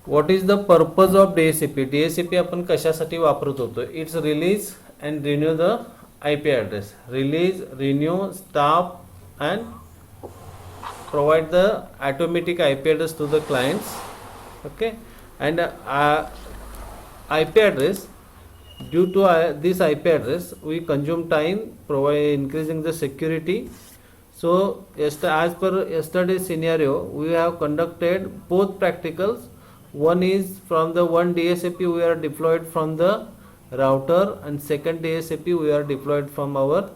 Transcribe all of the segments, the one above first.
What is the purpose of DSCP? DSCP आपण कशासाठी वापरत होतो? It's release and renew the IP address. Release, renew, staff and provide the automatic IP address to the clients. Okay, and IP address, due to this IP address we consume time, provide increasing the security. So as per yesterday's scenario, we have conducted both practicals. One is from the one DSCP we are deployed from the router, and second DSCP we are deployed from our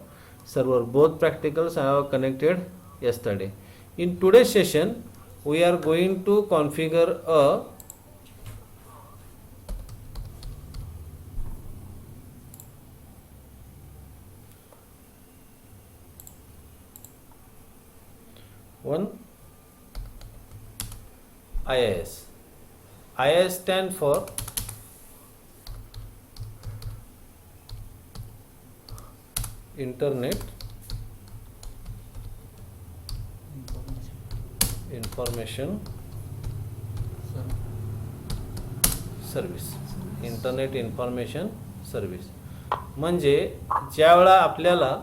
server. Both practicals I have connected yesterday. In today's session we are going to configure a one IIS. IIS stand for Internet Information service. Internet information service म्हणजे ज्या वेळा आपल्याला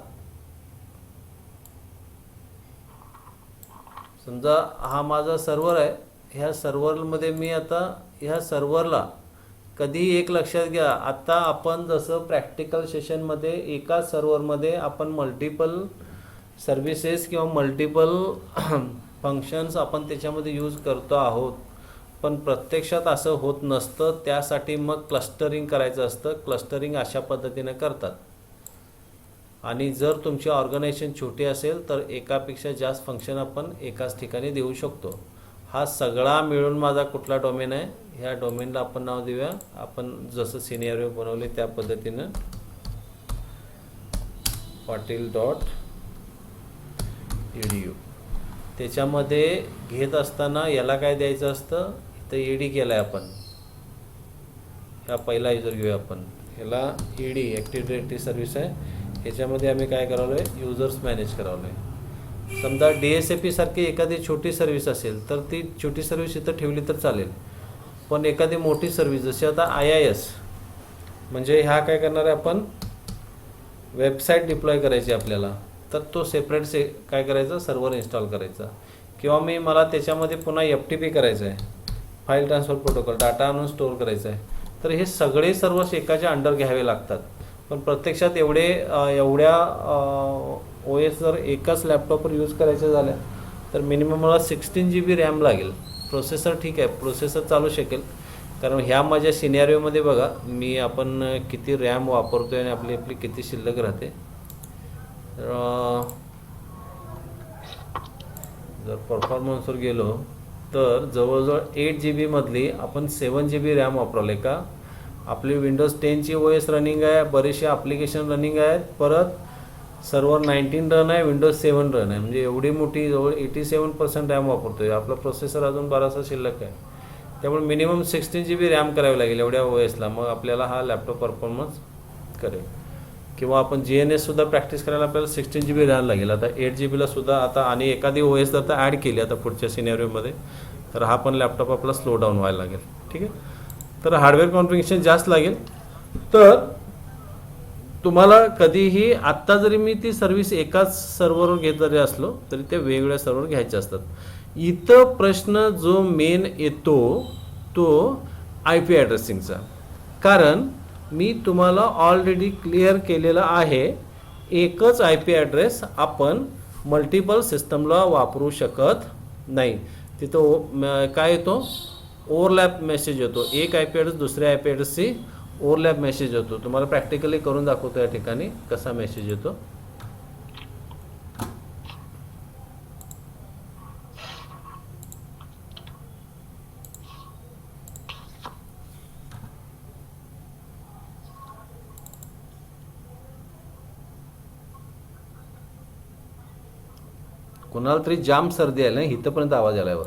समजा हा माझा server आहे, ह्या सर्व्हरमध्ये मी आता ह्या सर्व्हरला कधीही एक लक्षात घ्या, आता आपण जसं प्रॅक्टिकल सेशनमध्ये एका सर्व्हरमध्ये आपण मल्टिपल सर्व्हिसेस किंवा मल्टिपल फंक्शन्स आपण त्याच्यामध्ये यूज करतो आहोत, पण प्रत्यक्षात असं होत नसतं. त्यासाठी मग क्लस्टरिंग करायचं असतं. क्लस्टरिंग अशा पद्धतीने करतात. आणि जर तुमची ऑर्गनायझेशन छोटी असेल तर एकापेक्षा जास्त फंक्शन आपण एकाच ठिकाणी देऊ शकतो. हा सगळा मिळून माझा कुठला डोमेन आहे, ह्या डोमेनला आपण नाव देऊया, आपण जसं सिनेरिओ बनवले त्या पद्धतीनं patil.edu. त्याच्यामध्ये घेत असताना याला काय द्यायचं असतं, इथं ED केलं आहे आपण, ह्या पहिला युजर घेऊया आपण, ह्याला ED ॲक्टिव्ह डायरेक्टरी सर्व्हिस आहे. ह्याच्यामध्ये आम्ही काय करावलं आहे, युजर्स मॅनेज करावलं आहे. समजा DSCP सारखी एखादी छोटी सर्व्हिस असेल तर ती छोटी सर्व्हिस इथं ठेवली तर चालेल, पण एखादी मोठी सर्व्हिस जशी आता IIS म्हणजे ह्या काय करणार आहे आपण, वेबसाईट डिप्लॉय करायची आपल्याला, तर तो सेपरेट काय करायचं, सर्व्हर इन्स्टॉल करायचा. किंवा मला त्याच्यामध्ये पुन्हा FTP करायचं आहे, फाईल ट्रान्सफर प्रोटोकॉल, डाटा आणून स्टोअर करायचा आहे, तर हे सगळे सर्व्हर्स एकाच्या अंडर घ्यावे लागतात. पण प्रत्यक्षात एवढ्या OS जर एकाच लॅपटॉपवर यूज करायचं झालं तर मिनिमम मला 16 GB रॅम लागेल. प्रोसेसर ठीक आहे, प्रोसेसर चालू शकेल, कारण ह्या माझ्या सिनेरिओमध्ये बघा आपण किती रॅम वापरतो आहे आणि आपली किती शिल्लक राहते. जर परफॉर्मन्सवर गेलो तर जवळजवळ 8 GB मधली आपण 7 GB रॅम वापरले का. आपली विंडोज 10ची OS रनिंग आहे, बरेचसे ॲप्लिकेशन रनिंग आहेत, परत सर्व्हर 19 रन आहे, विंडोज 7 रन आहे, म्हणजे एवढी मोठी जवळ 87% रॅम वापरतो आहे. आपला प्रोसेसर अजून बराचसा शिल्लक आहे, त्यामुळे मिनिमम 16 GB रॅम करावी लागेल एवढ्या OSला, मग आपल्याला हा लॅपटॉप परफॉर्मन्स करेल. किंवा आपण GNSसुद्धा प्रॅक्टिस करायला आपल्याला 16 GB रॅम लागेल. आता 8 GBला सुद्धा आता आणि एखादी OS जर ॲड केली आता पुढच्या सिनेरिओमध्ये तर हा पण लॅपटॉप आपला स्लो डाऊन व्हायला लागेल. ठीक आहे, तर हार्डवेअर कॉन्फिगरेशन जास्त लागेल. तर तुम्हाला कधीही आत्ता जरी मी ती सर्व्हिस एकाच सर्व्हरवर घेत जरी असलो तरी ते वेगवेगळ्या सर्व्हर घ्यायचे असतात. इथं प्रश्न जो मेन येतो तो IP ॲड्रेसिंगचा, कारण मी तुम्हाला ऑलरेडी क्लिअर केलेलं आहे, एकच IP ॲड्रेस आपण मल्टिपल सिस्टमला वापरू शकत नाही. तिथं काय येतो, ओव्हरलॅप मेसेज येतो. एक IP ॲड्रेस दुसऱ्या IP ॲड्रेसची ओव्हरलॅप मेसेज येतो. तुम्हाला प्रॅक्टिकली करून दाखवतो या ठिकाणी कसा मेसेज येतो. कोणाला तरी जाम सर्दी आली नाही, इथंपर्यंत आवाज आलाय बघ.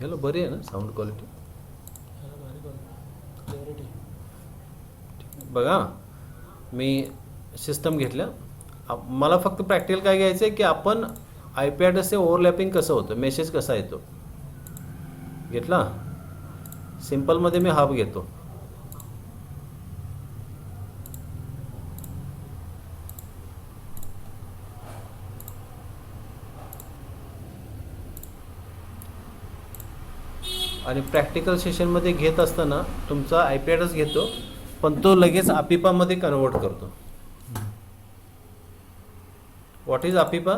ह्याला बरी आहे ना साऊंड क्वालिटी? बघा मी सिस्टम घेतल्या. मला फक्त प्रॅक्टिकल काय घ्यायचं आहे की आपण आय पी ॲड्रेसचे ओव्हरलॅपिंग कसं होतं, मेसेज कसा येतो. घेतला. सिम्पलमध्ये मी हब घेतो. आणि प्रॅक्टिकल सेशनमध्ये घेत असताना तुमचा आय पी ॲड्रेस घेतो, पण तो लगेच आपिपामध्ये कन्वर्ट करतो. What is APIPA?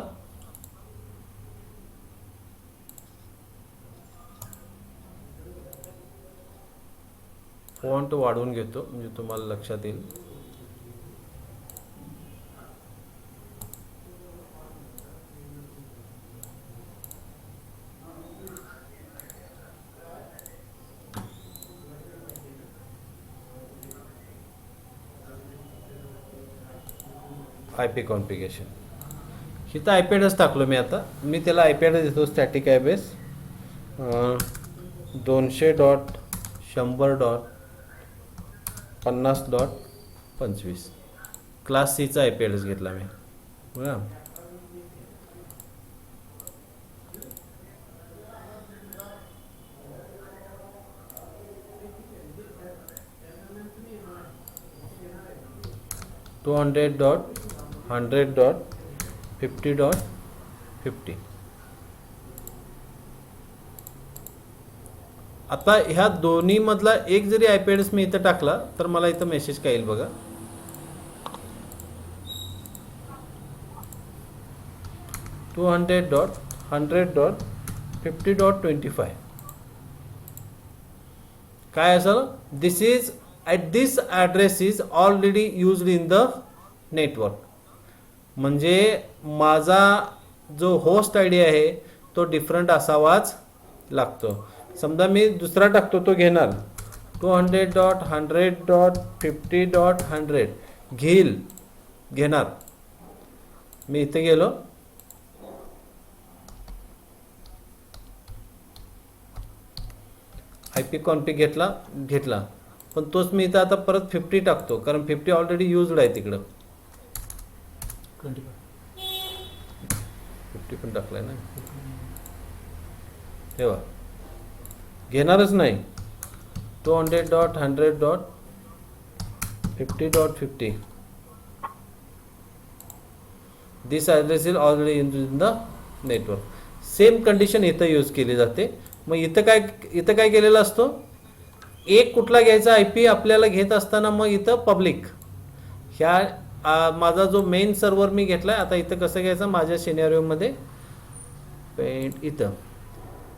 फॉन्ट वाढवून घेतो म्हणजे तुम्हाला लक्षात येईल. आय पी कॉन्फिगरेशन इथं आय पी ॲड्रेस टाकलो मी. आता मी त्याला आय पी ॲड्रेस देतो स्टॅटिक आय बेस 200.100.50.25 क्लास सीचा आय पी ॲड्रेस घेतला मी. बघा .100.100.50.50. आता ह्या दोन्ही मधला एक जरी आय पी ॲड्रेस मी इथं टाकला तर मला इथं मेसेज काय येईल बघा. 200.100.50.25 काय असेल, this is at this address is already used in the network. म्हणजे माझा जो होस्ट आय डी आहे तो डिफरंट असावाच लागतो. समजा मी दुसरा टाकतो तो घेणार 200.100.50.100 घेणार. मी इथे गेलो, आय पी कॉन्फिग घेतला पण तोच मी इथं आता परत 50 टाकतो कारण 50 ऑलरेडी यूज्ड आहे तिकडं. 50 पण टाकलाय ना तेव्हा घेणारच नाही. 200.100.50.50 this address is already in the network. Same condition इथं यूज केली जाते. मग इथं काय केलेलं असतो, एक कुठला घ्यायचा आय पी आपल्याला घेत असताना मग इथं पब्लिक ह्या माझा जो मेन सर्व्हर मी घेतलाय. आता इथं कसं घ्यायचं माझ्या सिनेरिओमध्ये पेंट इथं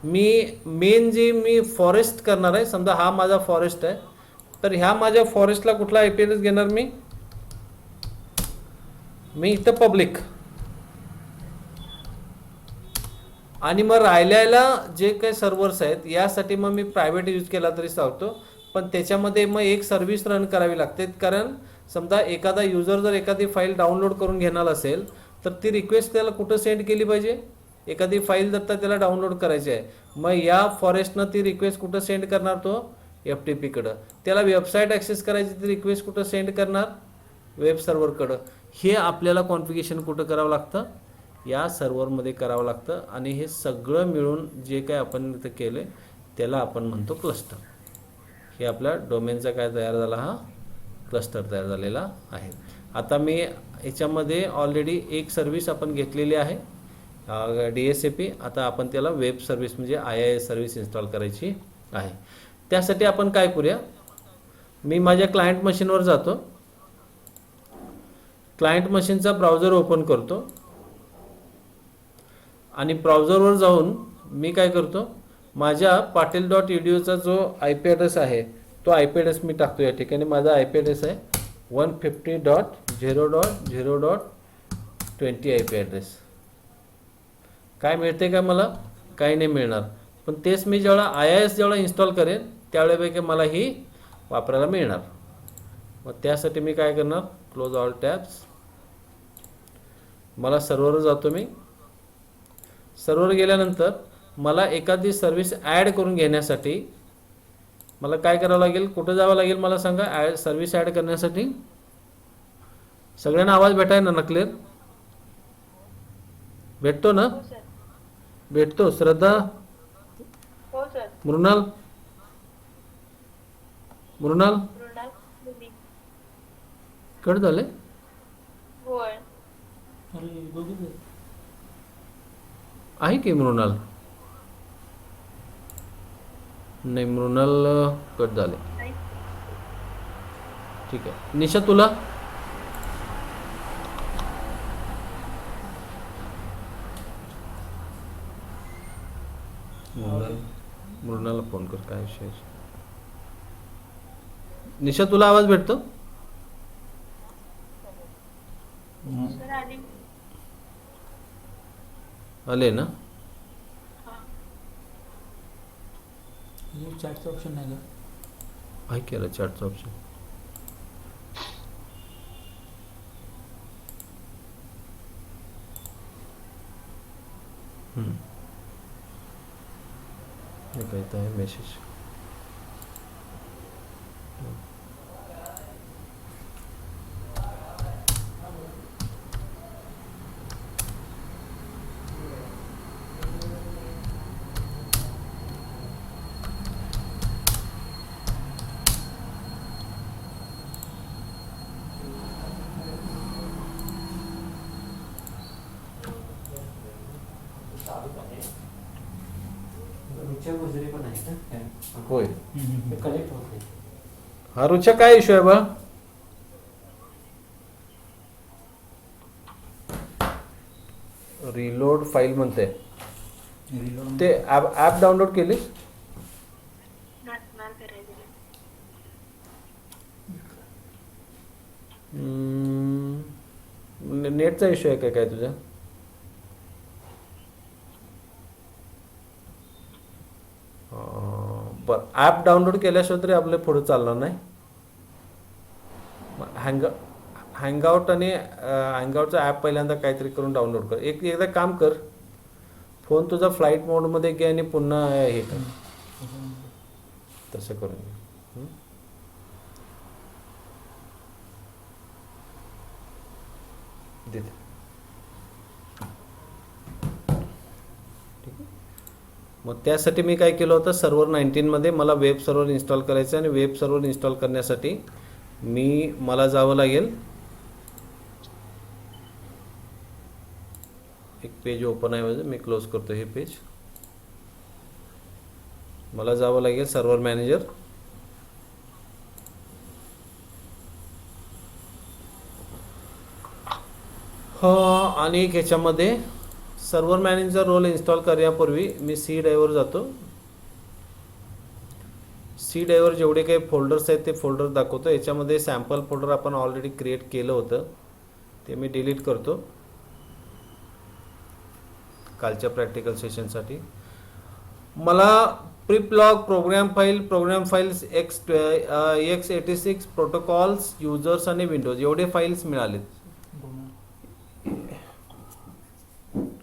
मी मेन जी मी फॉरेस्ट करणार आहे. समजा हा माझा फॉरेस्ट आहे तर ह्या माझ्या फॉरेस्टला कुठला आय पी ॲड्रेस घेणार मी इथं पब्लिक. आणि मग राहिल्याला जे काही सर्व्हर्स आहेत यासाठी मग मी प्रायव्हेट यूज केला तरी चालतो, पण त्याच्यामध्ये मग एक सर्व्हिस रन करावी लागते. कारण समजा एखादा युजर जर एखादी फाईल डाउनलोड करून घेणार असेल तर ती रिक्वेस्ट त्याला कुठं सेंड केली पाहिजे. एखादी फाईल जर त्याला डाउनलोड करायची आहे मग या फॉरेस्टनं ती रिक्वेस्ट कुठं सेंड करणार, तो FTP कडं. त्याला वेबसाईट ॲक्सेस करायची ती रिक्वेस्ट कुठं सेंड करणार, वेब सर्व्हरकडं. हे आपल्याला कॉन्फिगरेशन कुठं करावं लागतं, या सर्व्हरमध्ये करावं लागतं. आणि हे सगळं मिळून जे काय आपण इथं केलं त्याला आपण म्हणतो क्लस्टर. हे आपल्या डोमेनचा काय तयार झाला, हा क्लस्टर तयार झालेला आहे. आता मी याच्यामध्ये ऑलरेडी एक सर्व्हिस आपण घेतलेली आहे DSAP. आता आपण त्याला वेब सर्व्हिस म्हणजे IIS सर्व्हिस इन्स्टॉल करायची आहे. त्यासाठी आपण काय करूया, मी माझ्या क्लायंट मशीनवर जातो, क्लायंट मशीनचा ब्राउझर ओपन करतो आणि ब्राउझरवर जाऊन मी काय करतो, माझ्या patil.eduचा जो आय पी ॲड्रेस आहे तो आय पी ॲड्रेस मी टाकतो. या ठिकाणी माझा आय पी ॲड्रेस आहे 150.0.0.20 आय पी ॲड्रेस. काय मिळते का मला, काही नाही मिळणार. पण तेच मी जेव्हा IIS इन्स्टॉल करेन त्यावेळेपैकी मला ही वापरायला मिळणार. मग त्यासाठी मी काय करणार, क्लोज ऑल टॅब्स. मला सर्व्हरवर जातो मी. सर्व्हर गेल्यानंतर मला एखादी सर्व्हिस ॲड करून घेण्यासाठी मला काय करावं लागेल, कुठं जावं लागेल मला सांगा. सर्व्हिस ॲड करण्यासाठी सगळ्यांना आवाज भेटाय ना क्लिअर? भेटतो ना? हो सर. भेटतो. श्रद्धा, हो सर. मृणाल, मृणाल मृणाल मुली. कट झाले. होय. आहे की मृणाल? नाही, मृणाल कट झाले. नाही. ठीक आहे. निशा तुला मृणाला फोन कर, काय विषय. निशा तुला आवाज भेटतो? सर आली. आले ना? हा. चॅटचं ऑप्शन नाही का? आहे केलं चॅटचं ऑप्शन. हे काय तर आहे मेसेज. होय. हा रुच्या काय इश्यू आहे बा? रिलोड फाईल म्हणते. ते ॲप डाउनलोड केलीस? नाचणार करायचं. नेटचा इश्यू आहे काय तुझ्या? बरं, ॲप डाउनलोड केल्याशिवाय तरी आपले पुढे चालणार नाही. हँगआउट आणि हँगआउटचा ॲप पहिल्यांदा काहीतरी करून डाउनलोड कर. एकदा काम कर, फोन तुझा फ्लाईट मोडमध्ये घे आणि पुन्हा हे कर. तसं करून घे. ठीक आहे. मग त्यासाठी मी काय केलं होतं, सर्व्हर 19मध्ये मला वेब सर्व्हर इन्स्टॉल करायचं आहे. आणि वेब सर्व्हर इन्स्टॉल करण्यासाठी मला जावं लागेल. एक पेज ओपन आहे, मी क्लोज करतो हे पेज. मला जावं लागेल सर्व्हर मॅनेजर. आणि ह्याच्यामध्ये सर्व्हर मॅनेजर रोल इन्स्टॉल करण्यापूर्वी मी सी ड्राईव्हवर जातो. सी ड्राईव्हवर जेवढे काही फोल्डर्स आहेत ते फोल्डर दाखवतो. याच्यामध्ये सॅम्पल फोल्डर आपण ऑलरेडी क्रिएट केलं होतं, ते मी डिलीट करतो कालच्या प्रॅक्टिकल सेशनसाठी. मला प्रिप्लॉग, program files, x86 protocols, users आणि विंडोज एवढे फाईल्स मिळालेत.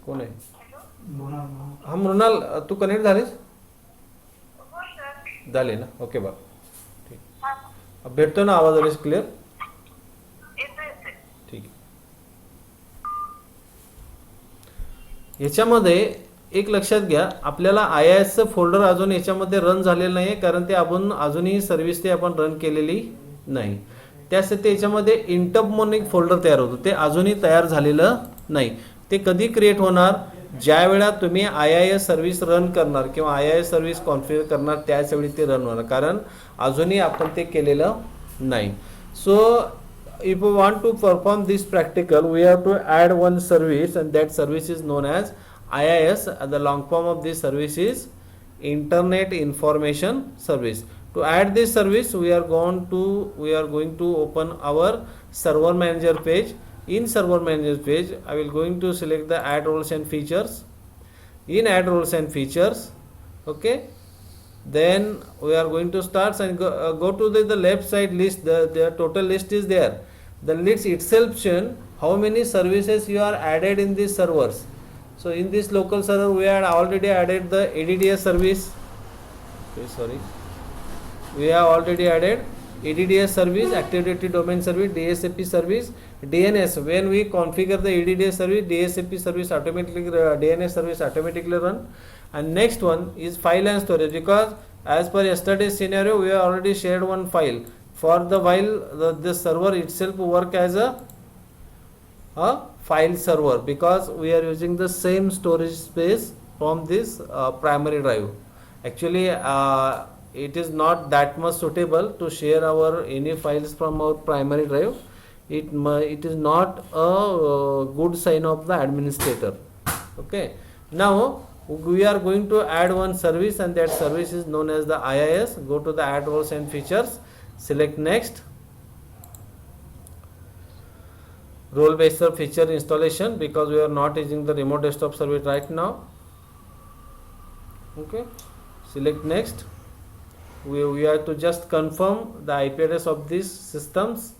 कोण आहे? हा मृणाल, तू कनेक्ट झालेस? झाले ना? ओके बा, ठीक. भेटतो ना आवाज? आलेस क्लिअर? ठीक आहे. ह्याच्यामध्ये एक लक्षात घ्या, आपल्याला IISचं फोल्डर अजून याच्यामध्ये रन झालेलं नाही आहे, कारण ते आपण अजूनही सर्व्हिस ते आपण रन केलेली नाही. त्यासाठी याच्यामध्ये इंटब म्हणून एक फोल्डर तयार होतो, ते अजूनही तयार झालेलं नाही. ते कधी क्रिएट होणार? ज्या वेळा तुम्ही IIS सर्व्हिस रन करणार किंवा IIS सर्व्हिस कॉन्फिगर करणार त्याच वेळी ते रन होणार, कारण अजूनही आपण ते केलेलं नाही. So if we want to perform this practical, we have to add one service, and that service is known as IIS. The long form of this service is Internet Information Service. To add this service, we are going to open our server manager page. In server manager page, I will going to select the add roles and features. In add roles and features, okay, then we are going to start and go to the left side list. The total list is there. The list itself shows how many services you are added in these servers. So in this local server we had already added the ADDS service. Okay, sorry. We have already added ADDS service, Active Directory Domain Service, DSAP service, DNS. When we configure the ADDS service, DSAP service automatically, DNS service automatically run. And next one is file and storage, because as per yesterday's scenario we have already shared one file. For the while the server itself work as a file server, because we are using the same storage space from this primary drive. Actually it is not that much suitable to share our any files from our primary drive. It is not a good sign of the administrator. Okay, now we are going to add one service, and that service is known as the IIS. Go to the add roles and features, select next. Role based feature installation, because we are not using the remote desktop service right now. Okay, select next. We have to just confirm the IP address of these systems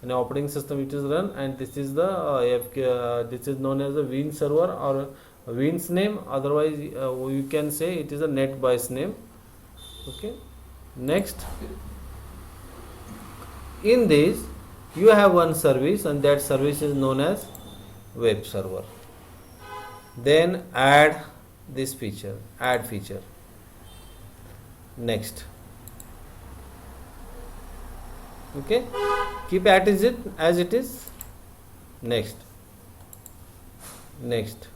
and operating system which is run, and this is the this is known as the Win server or Win's name. Otherwise you can say it is a NetBIOS name. Okay, next. In this you have one service, and that service is known as web server. Then add this feature, add feature. Next. Okay, keep as it is. Next. Next.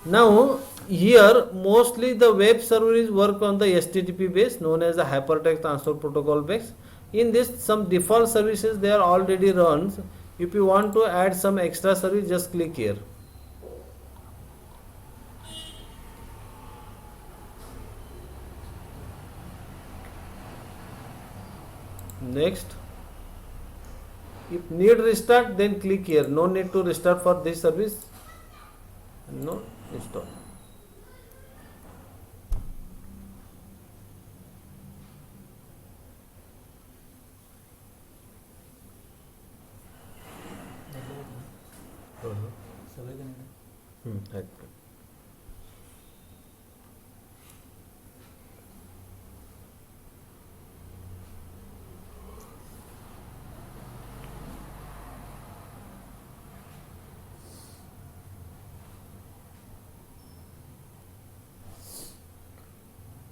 Now here mostly the web server is work on the HTTP base, known as the hypertext transfer protocol base. In this some default services they are already runs. If you want to add some extra service, just click here. Next, if need restart, then click here. No need to restart for this service. No, install. सगळे जण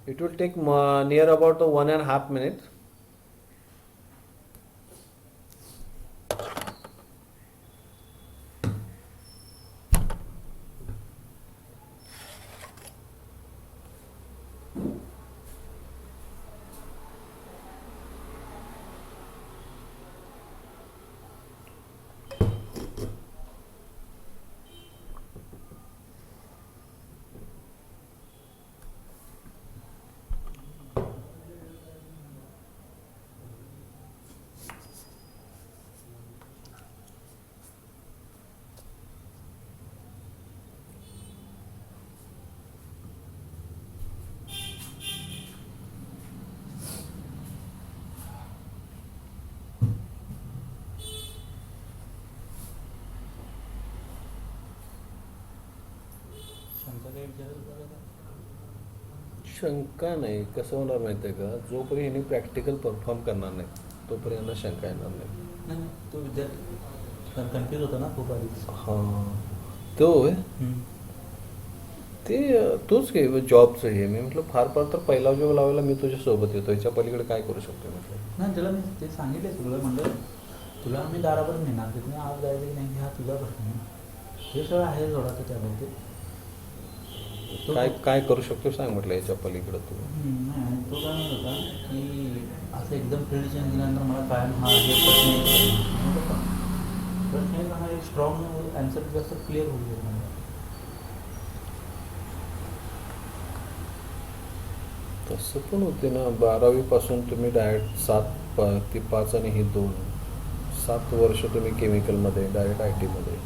It will take near about 1.5 minutes. शंका काही विचारायला बरं का? शंका नाही, कसं होणार माहिती आहे का, जोपर्यंत ह्यांनी प्रॅक्टिकल परफॉर्म करणार नाही तोपर्यंत शंका येणार नाही. नाही नाही, तो विद्यार्थी कन्फ्यूज होता ना खूप आधीच. हां, तो होय. ते तोच घे जॉबचं हे. मी म्हटलं फार फार तर पहिला जॉब लावायला मी तुझ्या सोबत येतो, याच्या पलीकडे काय करू शकतो म्हटलं. नाही त्याला मी ते सांगितले तुला, म्हणलं तुला आम्ही दारावर नेणार, तिथून आज जायचं की नाही हा तुझा प्रश्न आहे. हे सगळं आहे जोडा तर त्याबद्दल काय काय करू शकतो सांग म्हटलं याच्या पलीकडे तू. नाही, आणि तो काय म्हणत होता की असं एकदम फील्ड चेंज केल्यानंतर मला कायम हा हे प्रश्न येतो. प्रश्न आहे का हा एक स्ट्रॉंग ॲन्सर जास्त क्लिअर होऊ शकतो. तसं पण होते ना, 12वी पासून तुम्ही डायरेक्ट 7 ते 5 आणि हे 2 7 वर्ष तुम्ही केमिकलमध्ये डायरेक्ट IT मध्ये.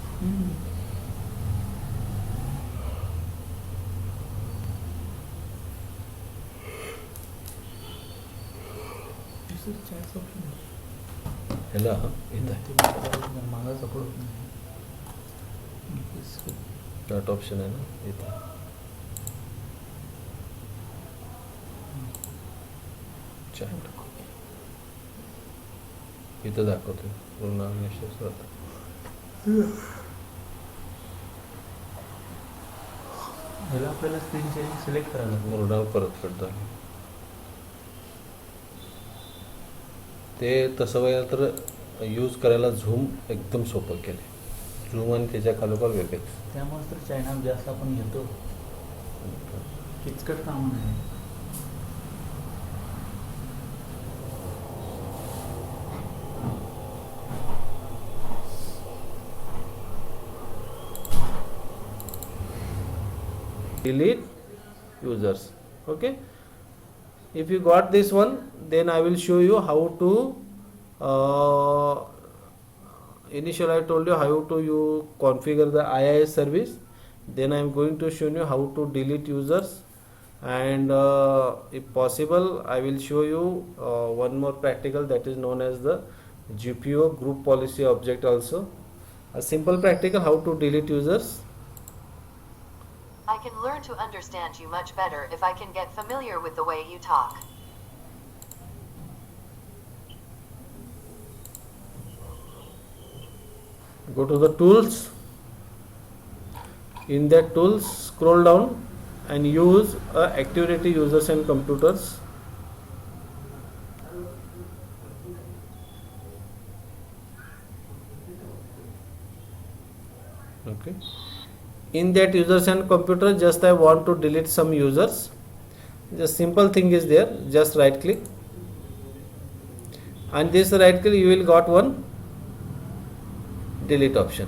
ह्याला माझा सपोर्ट स्टार्ट ऑप्शन आहे ना इथे. चॅट इथं दाखवतो पूर्ण निश्चित होतं. ह्याला आपल्याला स्क्रीन शेअरिंग सिलेक्ट करायला लागेल. मुरडावर परत कट झालं. ते तसं बघायला तर यूज करायला झूम एकदम सोपं केले. झूम आणि त्याच्या खालोखाल वेबएक्स. त्यामुळे तर चायना जास्त आपण घेतो. किचकट काम नाही. Delete users. Okay, if you got this one, then I will show you how to initial I told you how to you configure the IIS service. Then I am going to show you how to delete users, and if possible I will show you one more practical, that is known as the GPO group policy object also. A simple practical how to delete users. I can learn to understand you much better if I can get familiar with the way you talk. Go to the tools. In that tools, scroll down and use activity users and computers. Okay. In that users and computer, just I want to delete some users. The simple thing is there, just right click, and this right click you will got one delete option,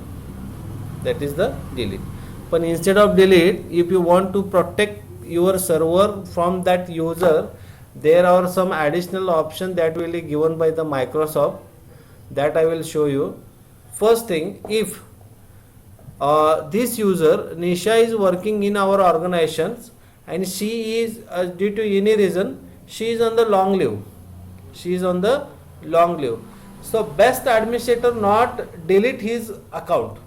that is the delete. But instead of delete, if you want to protect your server from that user, there are some additional option that will be given by the Microsoft, that I will show you. First thing, if this user Nisha is working in our organizations and she is due to any reason she is on the long leave, so best administrator not delete his account.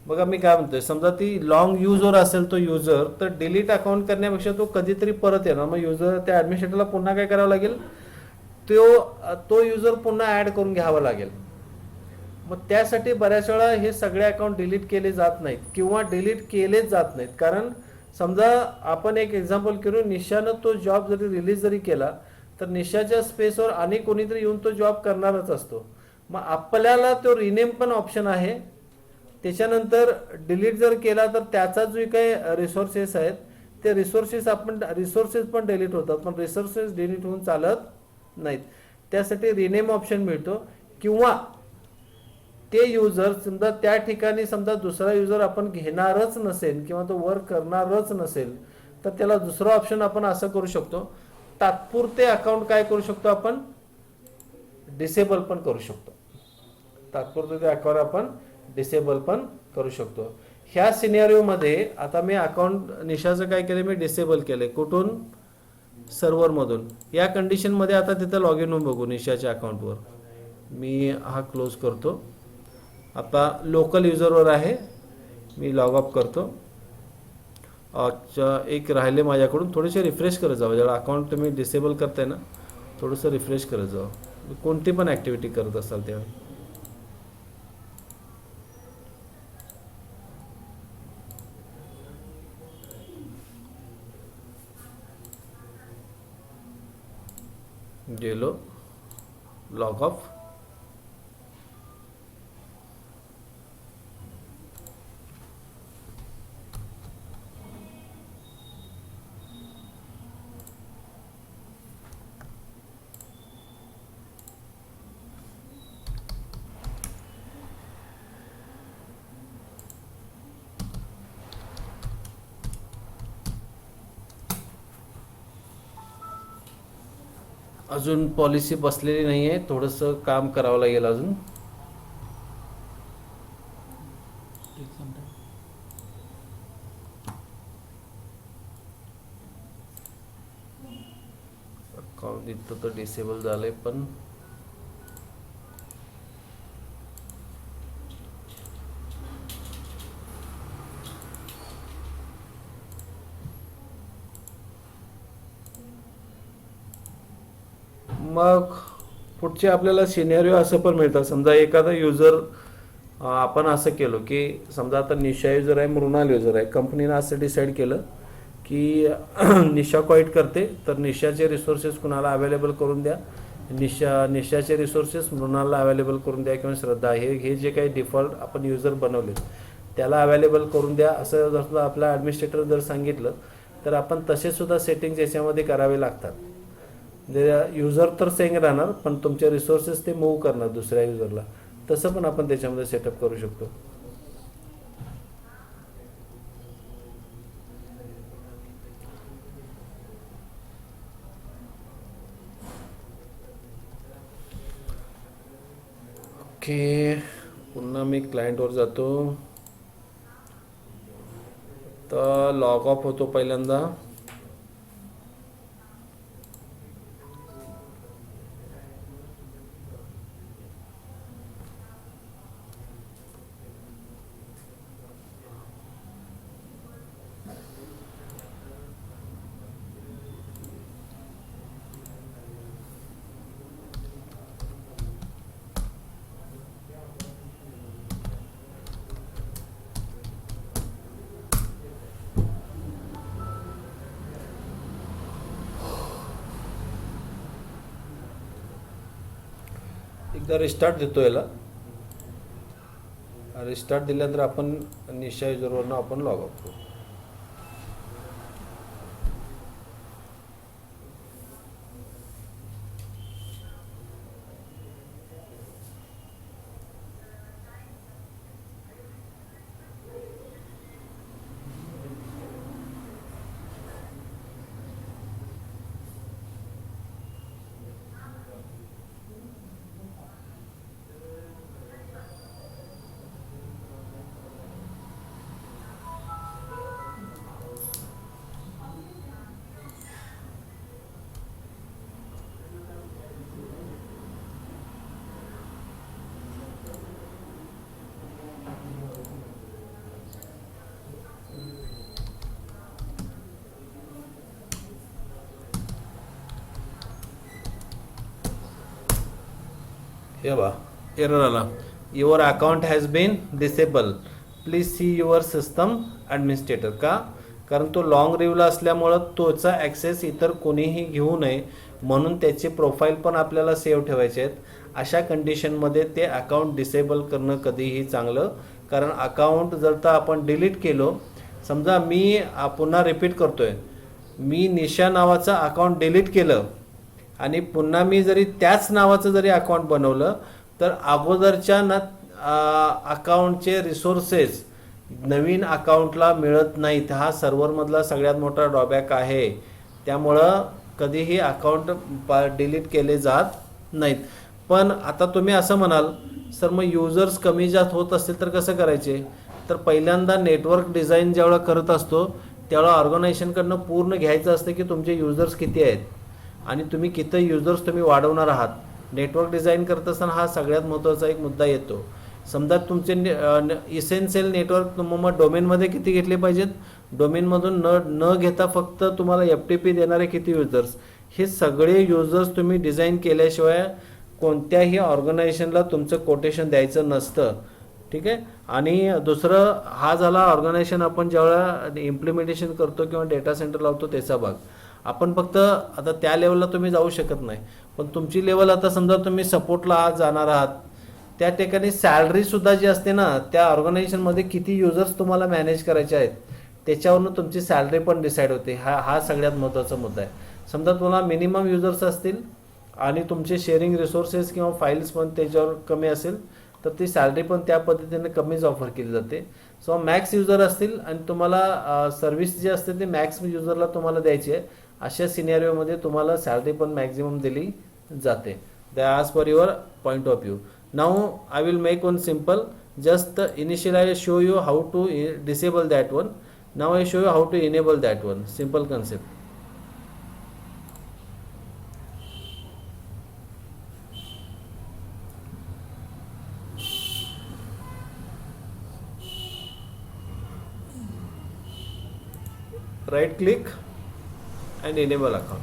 बघा मी काय म्हणतोय, समजा ती long user असेल तो user, तर delete account करण्यापेक्षा तो कधीतरी परत येणार. मग युजर त्या ॲडमिनिस्ट्रेटरला पुन्हा काय करावं लागेल, तो युजर पुन्हा ॲड करून घ्यावा लागेल. मग त्यासाठी बऱ्याच वेळा हे सगळे अकाउंट डिलीट केले जात नाहीत किंवा डिलीट केलेच जात नाहीत. कारण समजा आपण एक एक्झाम्पल करू, निशानं तो जॉब जरी रिलीज जरी केला तर निशाच्या स्पेसवर आणि कोणीतरी येऊन तो जॉब करणारच असतो. मग आपल्याला तो रिनेम पण ऑप्शन आहे. त्याच्यानंतर डिलीट जर केला तर त्याचा जो काही रिसोर्सेस आहेत ते रिसोर्सेस पण डिलीट होतात, पण रिसोर्सेस डिलीट होऊन चालत नाहीत. त्यासाठी रिनेम ऑप्शन मिळतो. किंवा ते युजर समजा त्या ठिकाणी समजा दुसरा युजर आपण घेणारच नसेल किंवा तो वर्क करणारच नसेल तर त्याला दुसरा ऑप्शन आपण असं करू शकतो, तात्पुरते अकाउंट काय करू शकतो आपण, डिसेबल पण करू शकतो. तात्पुरते ते अकाउंट आपण डिसेबल पण करू शकतो. ह्या सिनेरिओ मध्ये आता मी अकाउंट निशाचं काय केलं, मी डिसेबल केलंय. कुठून, सर्व्हर मधून. या कंडिशन मध्ये आता तिथे लॉग इन होऊन बघू निशाच्या अकाउंटवर. मी हा क्लोज करतो. आता लोकल युजरवर आहे, मी लॉग ऑफ करतो. एक राहिले माझ्याकडून, थोडेसे रिफ्रेश करत जावं. ज्याला अकाउंट तुम्ही डिसेबल करताय ना, थोडंसं रिफ्रेश करत जावं. कोणती पण ॲक्टिव्हिटी करत असाल तेव्हा. गेलो, लॉग ऑफ. अजून पॉलिसी बसलेली नाही आहे, थोडंसं काम करावं लागेल अजून. अकाउंट इथं तर डिसेबल झालंय, पण मग पुढचे आपल्याला सिनेरिओ असं पण मिळतं. समजा एखादा युजर आपण असं केलं की समजा आता निशा युजर आहे, मृणाल युजर आहे. कंपनीनं असं डिसाईड केलं की निशा क्वाईट करते तर निशाचे रिसोर्सेस कुणाला अवेलेबल करून द्या, निशाचे रिसोर्सेस मृणालला अवेलेबल करून द्या किंवा श्रद्धा हे जे काही डिफॉल्ट आपण युजर बनवले त्याला अवेलेबल करून द्या असं जर आपला ॲडमिनिस्ट्रेटर जर सांगितलं तर आपण तसे सुद्धा सेटिंग्स याच्यामध्ये करावे लागतात. युजर तर सेम राहणार पण तुमचे रिसोर्सेस ते मूव्ह करणार दुसऱ्या युजरला. तसं पण आपण त्याच्यामध्ये सेटअप करू शकतो. ओके, पुन्हा मी क्लायंटवर जातो. तर लॉग ऑफ होतो पहिल्यांदा. एकदा रिस्टार्ट देतो याला. रिस्टार्ट दिल्यानंतर आपण निशा युजरवरनं आपण लॉग ऑफ करू. हे बा एरर आला. Your account has been disable, please see your system administrator. का? कारण तो लॉंग रिव्ह्यूला असल्यामुळं तोचा ॲक्सेस इतर कोणीही घेऊ नये म्हणून त्याचे प्रोफाईल पण आपल्याला सेव्ह ठेवायचे आहेत. अशा कंडिशनमध्ये ते अकाउंट डिसेबल करणं कधीही चांगलं. कारण अकाउंट जर तर आपण डिलीट केलो, समजा मी पुन्हा रिपीट करतोय, मी निशा नावाचं अकाउंट डिलीट केलं आणि पुन्हा मी जरी त्याच नावाचं जरी अकाउंट बनवलं तर अगोदरच्या अकाउंटचे रिसोर्सेस नवीन अकाउंटला मिळत नाहीत. हा सर्व्हरमधला सगळ्यात मोठा ड्रॉबॅक आहे. त्यामुळं कधीही अकाउंट डिलीट केले जात नाहीत. पण आता तुम्ही असं म्हणाल सर मग युजर्स कमी जास्त होत असतील तर कसं करायचे? तर पहिल्यांदा नेटवर्क डिझाईन जेव्हा करत असतो त्यावेळेला ऑर्गनायझेशनकडनं पूर्ण घ्यायचं असतं की तुमचे युजर्स किती आहेत आणि तुम्ही किती युजर्स तुम्ही वाढवणार आहात. नेटवर्क डिझाईन करत असताना हा सगळ्यात महत्त्वाचा एक मुद्दा येतो. समजा तुमचे इसेन्शियल नेटवर्क मग डोमेनमध्ये किती घेतले पाहिजेत, डोमेनमधून न घेता फक्त तुम्हाला FTP देणारे किती युजर्स, हे सगळे युजर्स तुम्ही डिझाईन केल्याशिवाय कोणत्याही ऑर्गनायझेशनला तुमचं कोटेशन द्यायचं नसतं. ठीक आहे. आणि दुसरं हा झाला ऑर्गनायझेशन आपण ज्यावेळेला इम्प्लिमेंटेशन करतो किंवा डेटा सेंटर लावतो त्याचा भाग. आपण फक्त आता त्या लेवलला तुम्ही जाऊ शकत नाही, पण तुमची लेवल आता समजा तुम्ही सपोर्टला आज जाणार आहात, त्या ठिकाणी सॅलरीसुद्धा जी असते ना, त्या ऑर्गनायझेशनमध्ये किती युजर्स तुम्हाला मॅनेज करायचे आहेत त्याच्यावरून तुमची सॅलरी पण डिसाईड होते. हा सगळ्यात महत्त्वाचा मुद्दा आहे. समजा तुम्हाला मिनिमम युजर्स असतील आणि तुमचे शेअरिंग रिसोर्सेस किंवा फाईल्स पण त्याच्यावर कमी असेल तर ती सॅलरी पण त्या पद्धतीने कमीच ऑफर केली जाते. सो मॅक्स युजर असतील आणि तुम्हाला सर्व्हिस जी असते ती मॅक्स युजरला तुम्हाला द्यायची आहे, अशा सिनेरिओमध्ये तुम्हाला सॅलरी पण मॅक्झिमम दिली जाते. As per your point of view. Now I will make one simple. Just initial I show you how to disable that one. Now I show you how to enable that one. Simple concept. right click and enable account.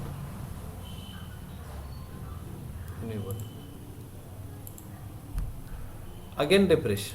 Again refresh.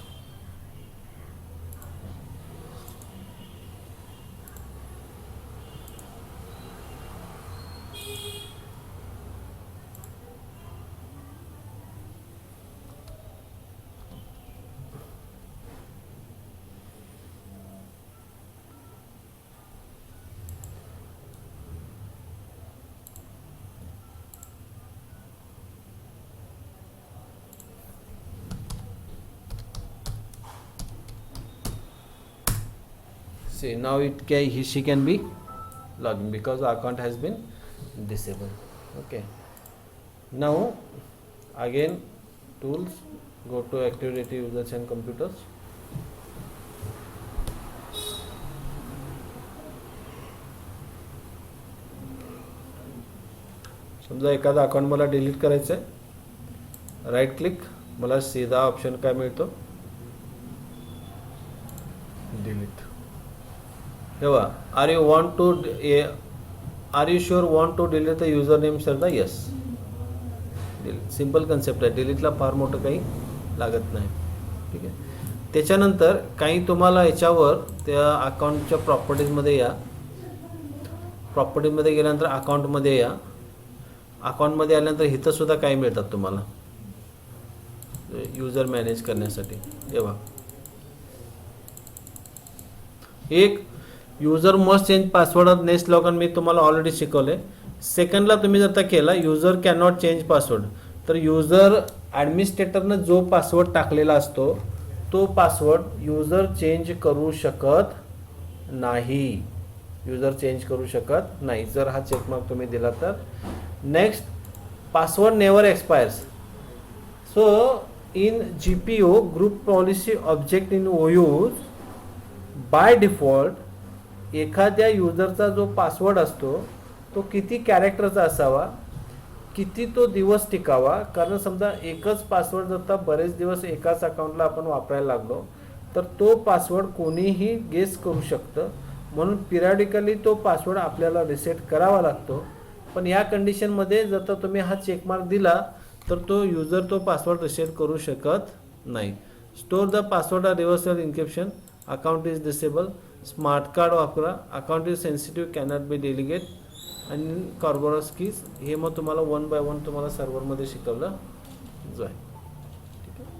See, now she can be logging because the account has been disabled. Okay. Now again tools, go to activity users and computers. समजा एखादा account मला delete करायचं आहे, right click, मला सीधा option काय मिळतो, delete. तेव्हा are you sure want to delete the user name sir yes. Simple concept आहे, डिलीटला फार मोठं काही लागत नाही. ठीक आहे. त्याच्यानंतर काही तुम्हाला याच्यावर त्या अकाउंटच्या प्रॉपर्टीजमध्ये या, प्रॉपर्टीजमध्ये गेल्यानंतर अकाउंटमध्ये या. अकाउंटमध्ये आल्यानंतर इथं सुद्धा काय मिळतात तुम्हाला युजर मॅनेज करण्यासाठी. तेव्हा एक user must change password next log मी तुम्हाला ऑलरेडी शिकवले. सेकंडला तुम्ही जर केला user can not change password, तर युजर ॲडमिनिस्ट्रेटरनं जो पासवर्ड टाकलेला असतो तो पासवर्ड युजर चेंज करू शकत नाही. युजर चेंज करू शकत नाही जर हा चेकमार्क तुम्ही दिला तर. Next, password never expires. So in GPO group policy object in OUs by default एखाद्या युजरचा जो पासवर्ड असतो तो किती कॅरेक्टरचा असावा, किती तो दिवस टिकावा. कारण समजा एकच पासवर्ड जर बरेच दिवस एकाच अकाउंटला आपण वापरायला लागलो तर तो पासवर्ड कोणीही गेस करू शकतं. म्हणून पिरियडिकली तो पासवर्ड आपल्याला रिसेट करावा लागतो. पण या कंडिशनमध्ये जर तुम्ही हा चेकमार्क दिला तर तो युजर तो पासवर्ड रिसेट करू शकत नाही. Store the password reversal encryption, account is disable, smart card वापरा, account is sensitive cannot be delegate आणि कॉर्बोरस कीज. हे मग तुम्हाला 1 by 1 तुम्हाला सर्व्हरमध्ये शिकवलं जाईल. ठीक आहे.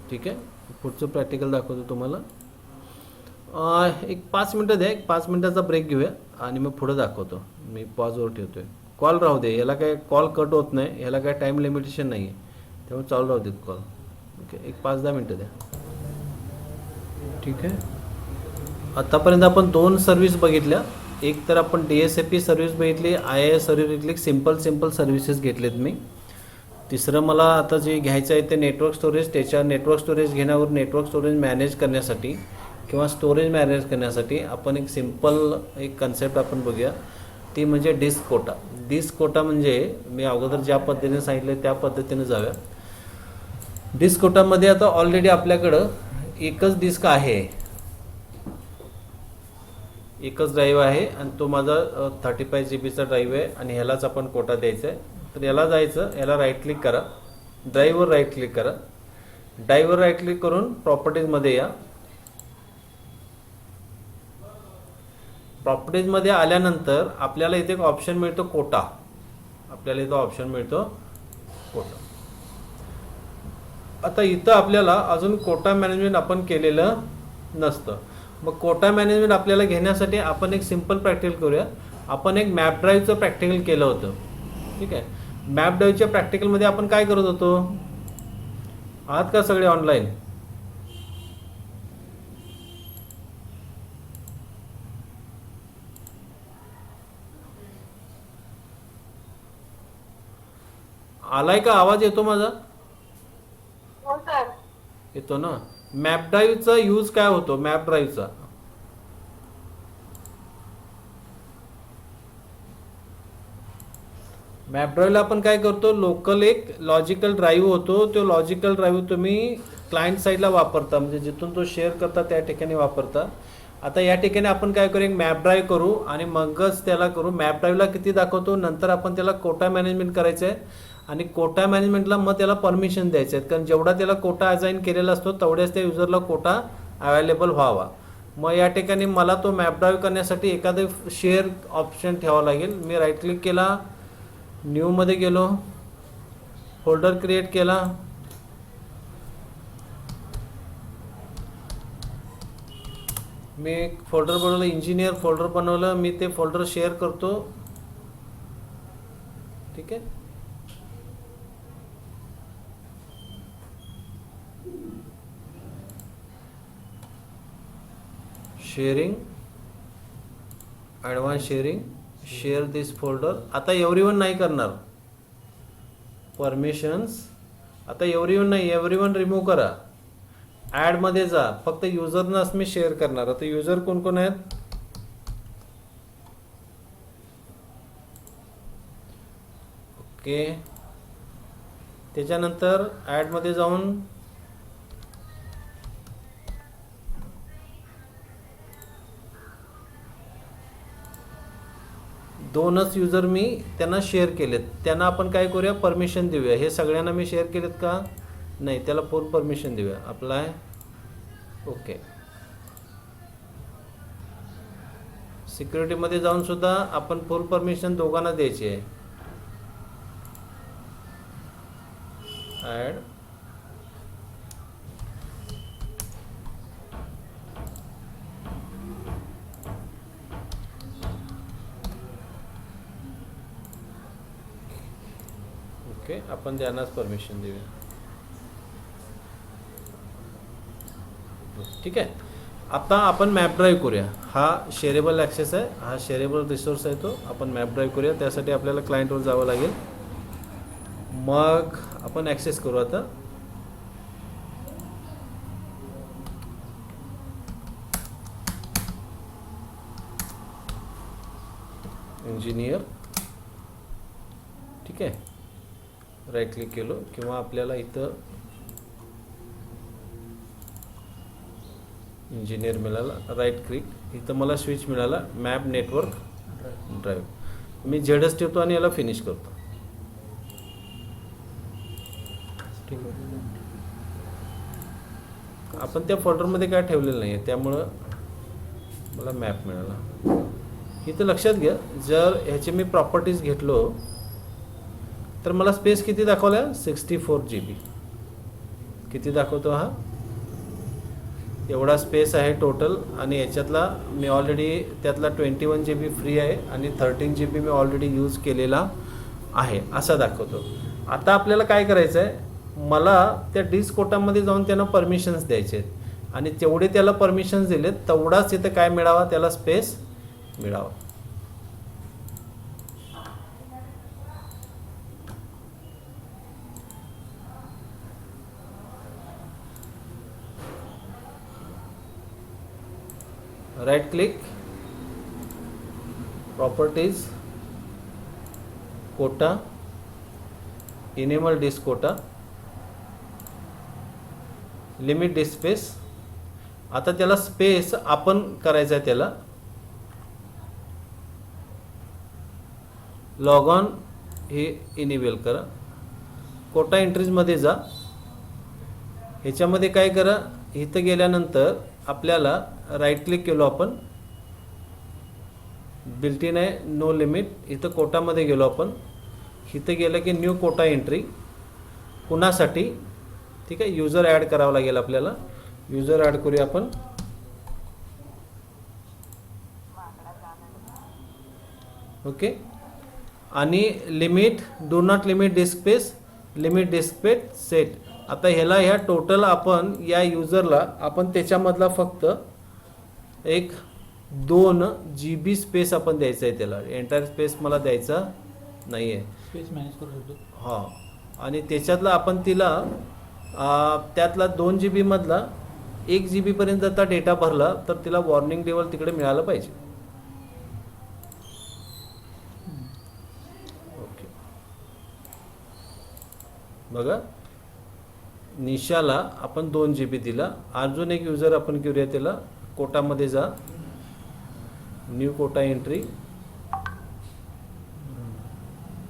ठीक आहे. पुढचं प्रॅक्टिकल दाखवतो तुम्हाला. एक 5 मिनटं द्या, एक 5 मिनटाचा ब्रेक घेऊया आणि मग पुढं दाखवतो. मी पॉजवर ठेवतोय. कॉल राहू दे, याला काय कॉल कट होत नाही, याला काय टाईम लिमिटेशन नाही आहे, त्यामुळे चालू राहू देत कॉल. ओके, एक 5-10 मिनटं द्या. ठीक आहे. आतापर्यंत आपण 2 सर्व्हिस बघितल्या. एक तर आपण DSAP सर्व्हिस बघितली, IIS सर्व्हिस बघितली, सिंपल सर्व्हिसेस घेतलेत मी. तिसरं मला आता जे घ्यायचं आहे ते नेटवर्क स्टोरेज. त्याच्या नेटवर्क स्टोरेज घेण्यावर नेटवर्क स्टोरेज मॅनेज करण्यासाठी किंवा स्टोरेज मॅनेज करण्यासाठी आपण एक सिंपल एक कन्सेप्ट आपण बघूया, ती म्हणजे डिस्क कोटा. डिस्क कोटा म्हणजे मी अगोदर ज्या पद्धतीने सांगितले त्या पद्धतीने जाऊया. डिस्क कोटामध्ये आता ऑलरेडी आपल्याकडं एकच डिस्क आहे, एकच ड्राईव्ह आहे आणि तो माझा 35 GB ड्राईव्ह आहे आणि ह्यालाच आपण कोटा द्यायचा आहे. तर याला जायचं, याला राईट क्लिक करा, ड्राईव्हवर राईट क्लिक करा. ड्राईव्हवर राईट क्लिक करून प्रॉपर्टीजमध्ये या. प्रॉपर्टीजमध्ये आल्यानंतर आपल्याला इथे एक ऑप्शन मिळतो कोटा. आपल्याला इथं ऑप्शन मिळतो कोटा. आता इथं आपल्याला अजून कोटा मॅनेजमेंट आपण केलेलं नसतं. मग कोटा मॅनेजमेंट आपल्याला घेण्यासाठी आपण एक सिंपल प्रॅक्टिकल करूया. आपण एक मॅप ड्राईव्हचं प्रॅक्टिकल केलं होतं. ठीक आहे. मॅप ड्राईव्हच्या प्रॅक्टिकलमध्ये आपण काय करत होतो, आहात का सगळे ऑनलाईन? आलाय का आवाज? येतो माझा? हो सर. येतो ना. मॅप ड्राईव्हचा यूज काय होतो? मॅप ड्राईव्हचा मॅप ड्राईव्हला आपण काय करतो, लोकल एक लॉजिकल ड्राईव्ह होतो, तो लॉजिकल ड्राईव्ह तुम्ही क्लायंट साईडला वापरता, म्हणजे जिथून तो शेअर करता त्या ठिकाणी वापरता. आता या ठिकाणी आपण काय करू, एक मॅप ड्राईव्ह करू आणि मगच त्याला करू. मॅप ड्राईव्हला किती दाखवतो, नंतर आपण त्याला कोटा मॅनेजमेंट करायचं आहे आणि कोटा मॅनेजमेंटला मग त्याला परमिशन द्यायचे आहेत, कारण जेवढा त्याला कोटा असाइन केलेला असतो तेवढ्याच त्या युजरला कोटा अवेलेबल व्हावा. मग या ठिकाणी मला तो मॅप ड्राईव्ह करण्यासाठी एखादं शेअर ऑप्शन ठेवावं लागेल. मी राईट क्लिक केला, न्यूमध्ये गेलो, फोल्डर क्रिएट केला, मी एक फोल्डर बनवलं, इंजिनियर फोल्डर बनवलं, मी ते फोल्डर शेअर करतो. ठीक आहे. शेअरिंग, ॲडव्हान्स शेअरिंग, शेअर दिस फोल्डर. आता एव्हरीवन नाही करणार, परमिशन्स. आता एव्हरीवन नाही, एव्हरीवन रिमूव्ह करा. ॲडमध्ये जा, फक्त युजरनाच मी शेअर करणार. आता युजर कोण कोण आहेत, ओके. त्याच्यानंतर ॲडमध्ये जाऊन दोनच युजर मी त्यांना शेअर केलेत, त्यांना आपण काय करूया, परमिशन देऊया. हे सगळ्यांना मी शेअर केलेत का, नाही, त्याला फुल परमिशन देऊया. Apply, okay. सिक्युरिटीमध्ये जाऊन सुद्धा आपण फुल परमिशन दोघांना द्यायची आहे. Add, okay. आपण त्यांनाच परमिशन देऊया. ठीक आहे. आता आपण मॅप ड्राईव्ह करूया. हा शेअरेबल ॲक्सेस आहे, हा शेअरेबल रिसोर्स आहे, तो आपण मॅप ड्राईव्ह करूया. त्यासाठी आपल्याला क्लायंटवर जावं लागेल, मग आपण ॲक्सेस करू. आता इंजिनियर, ठीक आहे, राईट क्लिक केलो, किंवा आपल्याला इथं इंजिनियर मिळाला, राईट क्लिक, इथं मला स्विच मिळाला, मॅप नेटवर्क ड्राईव्ह. मी झेडच ठेवतो आणि याला फिनिश करतो. ठीक आहे. आपण त्या फोल्डरमध्ये काय ठेवलेलं नाही आहे, त्यामुळं मला मॅप मिळाला. इथं लक्षात घ्या, जर ह्याचे मी प्रॉपर्टीज घेतलो तर मला स्पेस किती दाखवला, 64 GB. किती दाखवतो, हा एवढा स्पेस आहे टोटल. आणि याच्यातला मी ऑलरेडी त्यातला 21 GB फ्री आहे आणि 13 GB मी ऑलरेडी यूज केलेला आहे, असा दाखवतो. आता आपल्याला काय करायचं आहे, मला त्या डिस्क कोटामध्ये जाऊन त्यांना परमिशन्स द्यायचे आहेत आणि तेवढे त्याला परमिशन्स दिलेत तेवढाच इथं काय मिळावा, त्याला स्पेस मिळावा. Right click, properties, quota, enable disk quota, limit disk space. आता त्याला स्पेस आपण करायचं आहे, त्याला लॉग ऑन हे इनेबल करा. कोटा एंट्रीजमध्ये जा, ह्याच्यामध्ये काय करा, इथं गेल्यानंतर आपल्याला राईट क्लिक केलो आपण, बिल्ट इन आहे, नो लिमिट. इथं कोटामध्ये गेलो आपण, इथं गेलं की न्यू कोटा एंट्री, कुणासाठी, ठीक आहे, युजर ॲड करावं लागेल आपल्याला. युजर ॲड करूया आपण, ओके. आणि limit, do not limit disk space, limit disk space set. आता ह्याला, ह्या टोटल आपण या युजरला आपण त्याच्यामधला फक्त एक 2 GB स्पेस आपण द्यायचा आहे, त्याला एंटायर स्पेस मला द्यायचा नाही आहे. स्पेस मॅनेज करू शकतो. हां, आणि त्याच्यातला आपण तिला त्यातला 2 GB मधला 1 GB पर्यंत आता डेटा भरला तर तिला वॉर्निंग लेवल तिकडे मिळालं पाहिजे. ओके, बघा निशाला आपण 2 GB दिला. अजून एक युजर आपण घेऊया, त्याला कोटामध्ये जा, न्यू कोटा एंट्री,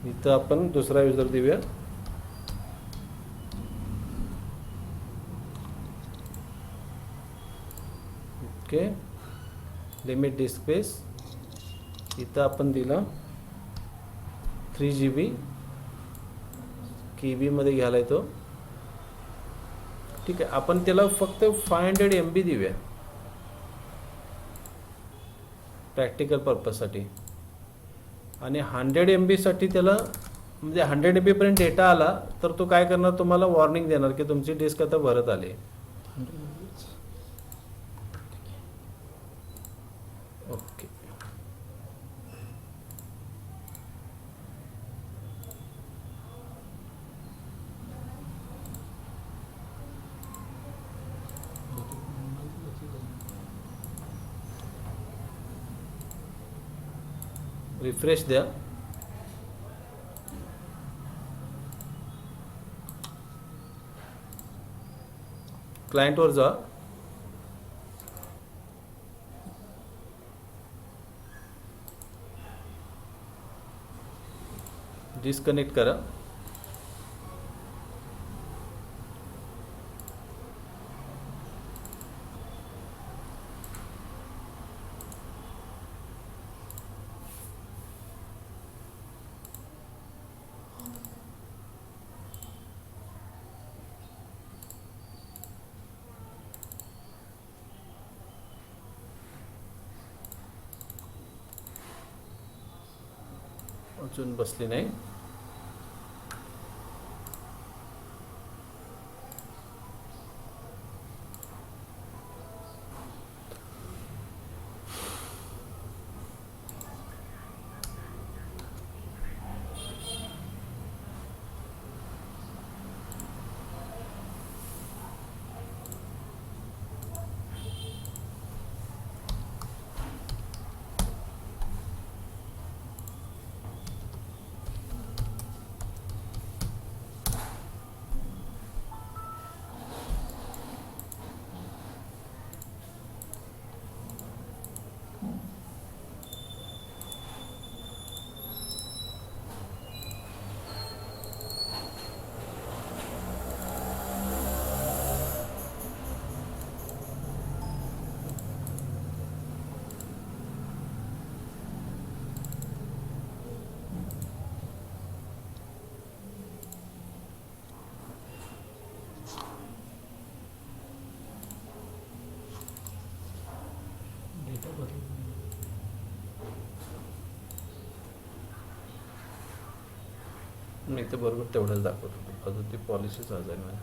इथं आपण दुसरा युजर देऊया. ओके, लिमिट डिस्क स्पेस इथं आपण दिला 3 GB, KB मध्ये घ्यायला येतो. ठीक आहे, आपण त्याला फक्त 500 MB देऊया प्रॅक्टिकल पर्पजसाठी. आणि 100 MB साठी त्याला म्हणजे 100 MB पर्यंत डेटा आला तर तो काय करणार, तुम्हाला वॉर्निंग देणार की तुमची डिस्क आता भरत आली. ओके, रिफ्रेश द्या. क्लायंटवर जा, डिस्कनेक्ट करा. अजून बसली नाही. मी ते बरोबर तेवढंच दाखवत होतो, अजून ती पॉलिसीच आज आहे माझी.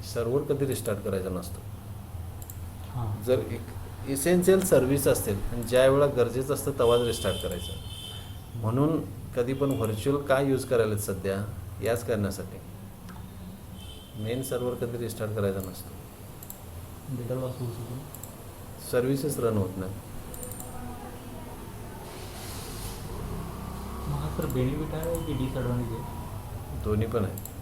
सर्व्हर कधी रिस्टार्ट करायचा नसतो. हां, जर एक इसेन्शियल सर्व्हिस असेल आणि ज्या वेळेला गरजेचं असतं तेव्हाच रिस्टार्ट करायचं. म्हणून कधी पण व्हर्च्युअल काय यूज करायला सध्या याच करण्यासाठी. मेन सर्व्हर कधी रिस्टार्ट करायचा नसतो, डेटा लॉस होऊ शकतो. सर्व्हिसेस रन होत नाही. मग हा सर बेनिफिट आहे की डिसएडव्हान्टेज आहे? दोन्ही पण आहे.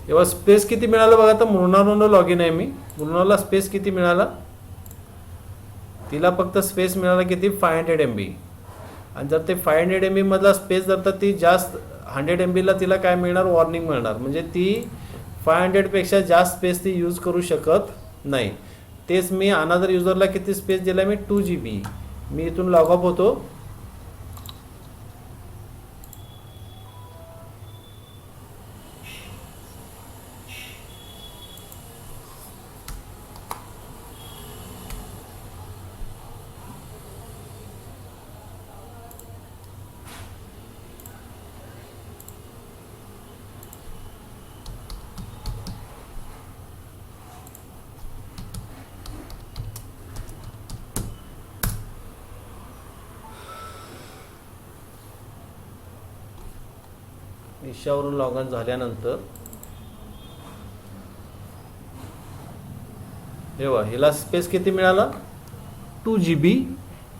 तेव्हा स्पेस किती मिळालं बघा. आता मृणालनं लॉग इन आहे मी. मृणाला स्पेस किती मिळाला, तिला फक्त स्पेस मिळाला किती 500 MB. आणि जर ते 500 MB मधला स्पेस जर तर ती जास्त 100 MB तिला काय मिळणार, वॉर्निंग मिळणार, म्हणजे ती 500पेक्षा जास्त स्पेस ती यूज करू शकत नाही. तेच मी अनादर युजरला किती स्पेस दिला, मी 2 GB. मी इथून लॉग ऑफ होतो. ईशावरून लॉग ऑन झाल्यानंतर तेव्हा हिला स्पेस किती मिळाला, 2 GB,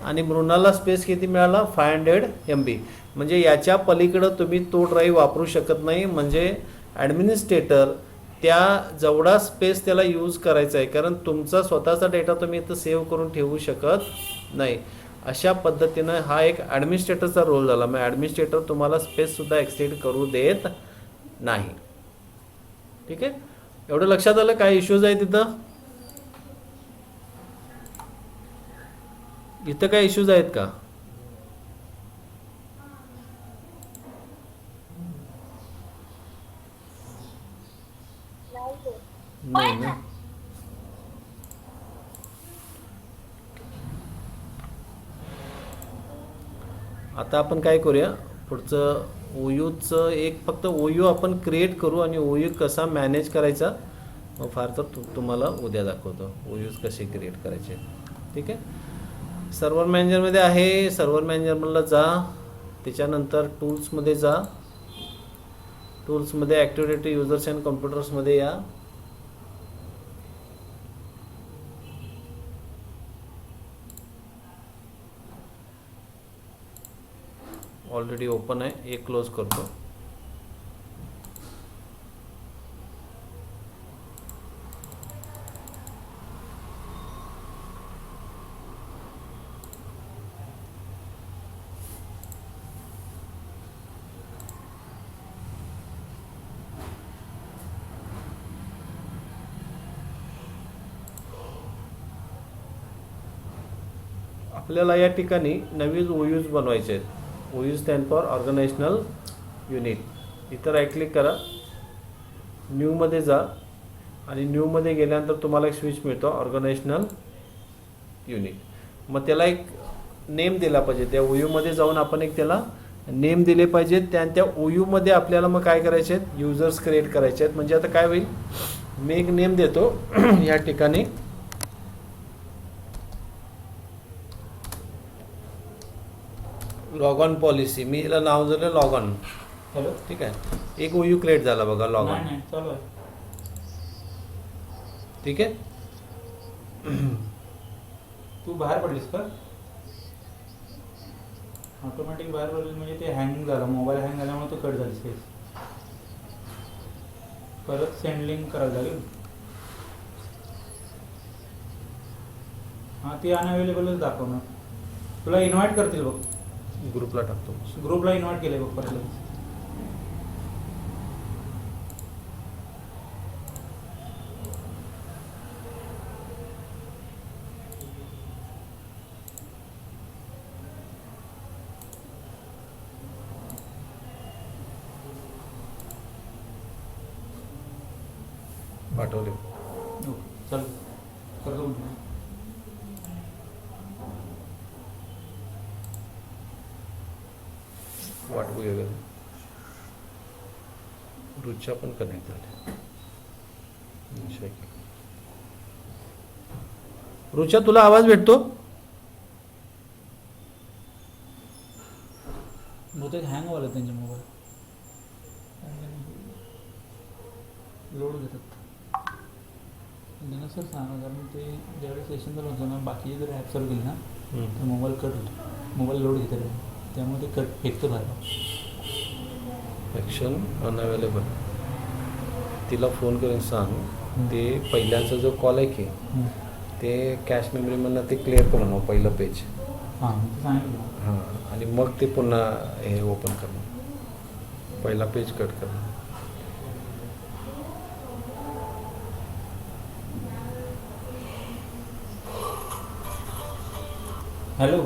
आणि मृणाला स्पेस किती मिळाला, 500 MB. म्हणजे याच्या पलीकडं तुम्ही तो ड्राईव्ह वापरू शकत नाही. म्हणजे ॲडमिनिस्ट्रेटर त्या जेवढा स्पेस त्याला यूज करायचा आहे, कारण तुमचा स्वतःचा डेटा तुम्ही इथं सेव्ह करून ठेवू शकत नाही. अशा पद्धतीनं हा एक ॲडमिनिस्ट्रेटरचा रोल झाला. मग ॲडमिनिस्ट्रेटर तुम्हाला स्पेससुद्धा एक्सटेंड करू देत नाही. ठीक आहे, एवढं लक्षात आलं. काय इश्यूज आहे तिथं, इथं काय इश्यूज आहेत का? नाही होत. नाही ना. आता आपण काय करूया, पुढचं ओयूचं एक फक्त ओयू आपण क्रिएट करू आणि ओयू कसा मॅनेज करायचा मग फार तर तुम्हाला उद्या दाखवतो ओयूज कसे क्रिएट करायचे. ठीक आहे, सर्व्हर मॅनेजरमध्ये आहे. सर्व्हर मॅनेजरमधला जा, त्याच्यानंतर टूल्समध्ये जा. टूल्समध्ये ॲक्टिव्हिटी युजर्स अँड कम्प्युटर्समध्ये या. ऑलरेडी ओपन आहे, एक क्लोज करतो. आपल्याला या ठिकाणी नवीन ओयूज बनवायचे आहेत. ओयू स्टँड फॉर ऑर्गनायझेशनल युनिट. इथं राईट क्लिक करा, न्यूमध्ये जा आणि न्यूमध्ये गेल्यानंतर तुम्हाला एक स्विच मिळतो ऑर्गनायझेशनल युनिट. मग त्याला एक नेम दिला पाहिजे. त्या ओयूमध्ये जाऊन आपण एक त्याला नेम दिले पाहिजेत. त्या ओयूमध्ये आपल्याला मग काय करायचे आहेत, युजर्स क्रिएट करायचे आहेत. म्हणजे आता काय होईल, मी एक नेम देतो या ठिकाणी लॉग ऑन पॉलिसी. मी याला नाव दिलं लॉग ऑन. हॅलो, ठीक आहे, एक ओयू क्रिएट झाला बघा लॉग ऑन. नाही चालू आहे. ठीक आहे, तू बाहेर पडलीस का? ऑटोमॅटिक बाहेर पडलीस म्हणजे ते हँग झाला, मोबाईल हँग झाल्यामुळे तो कट झाली स्पेस. परत सेंड लिंक करायला लागेल. हां, ती अनअवेलेबलच दाखवणार. तुला इन्व्हाइट करतील बघ, ग्रुपला टाकतो. ग्रुपला इन्व्हाइट केले बघ परत लगेच. पाठवले. हो, चल करतो म्हणजे. वाट बघूया. रुच्या पण कनेक्ट झाले. रुच्या तुला आवाज भेटतो? बहुतेक हँग व्हायला त्यांचे मोबाईल, लोड घेतात. त्यांना सर सांगा, कारण ते ज्यावेळेस सेशन चालू होतं ना, बाकीचे जर ॲप चालू केली ना तर मोबाईल कट होतो, मोबाईल लोड घेतात, त्यामुळे ते कट फेकतो बाहेर. Action unavailable. तिला फोन करून सांग, ते पहिल्यांचा जो कॉल आहे की ते कॅश मेमरीमधनं ते क्लिअर करून पहिलं पेज. हां, ते सांगितलं. हां, आणि मग ते पुन्हा हे ओपन करणं. पहिला पेज कट कर. हॅलो,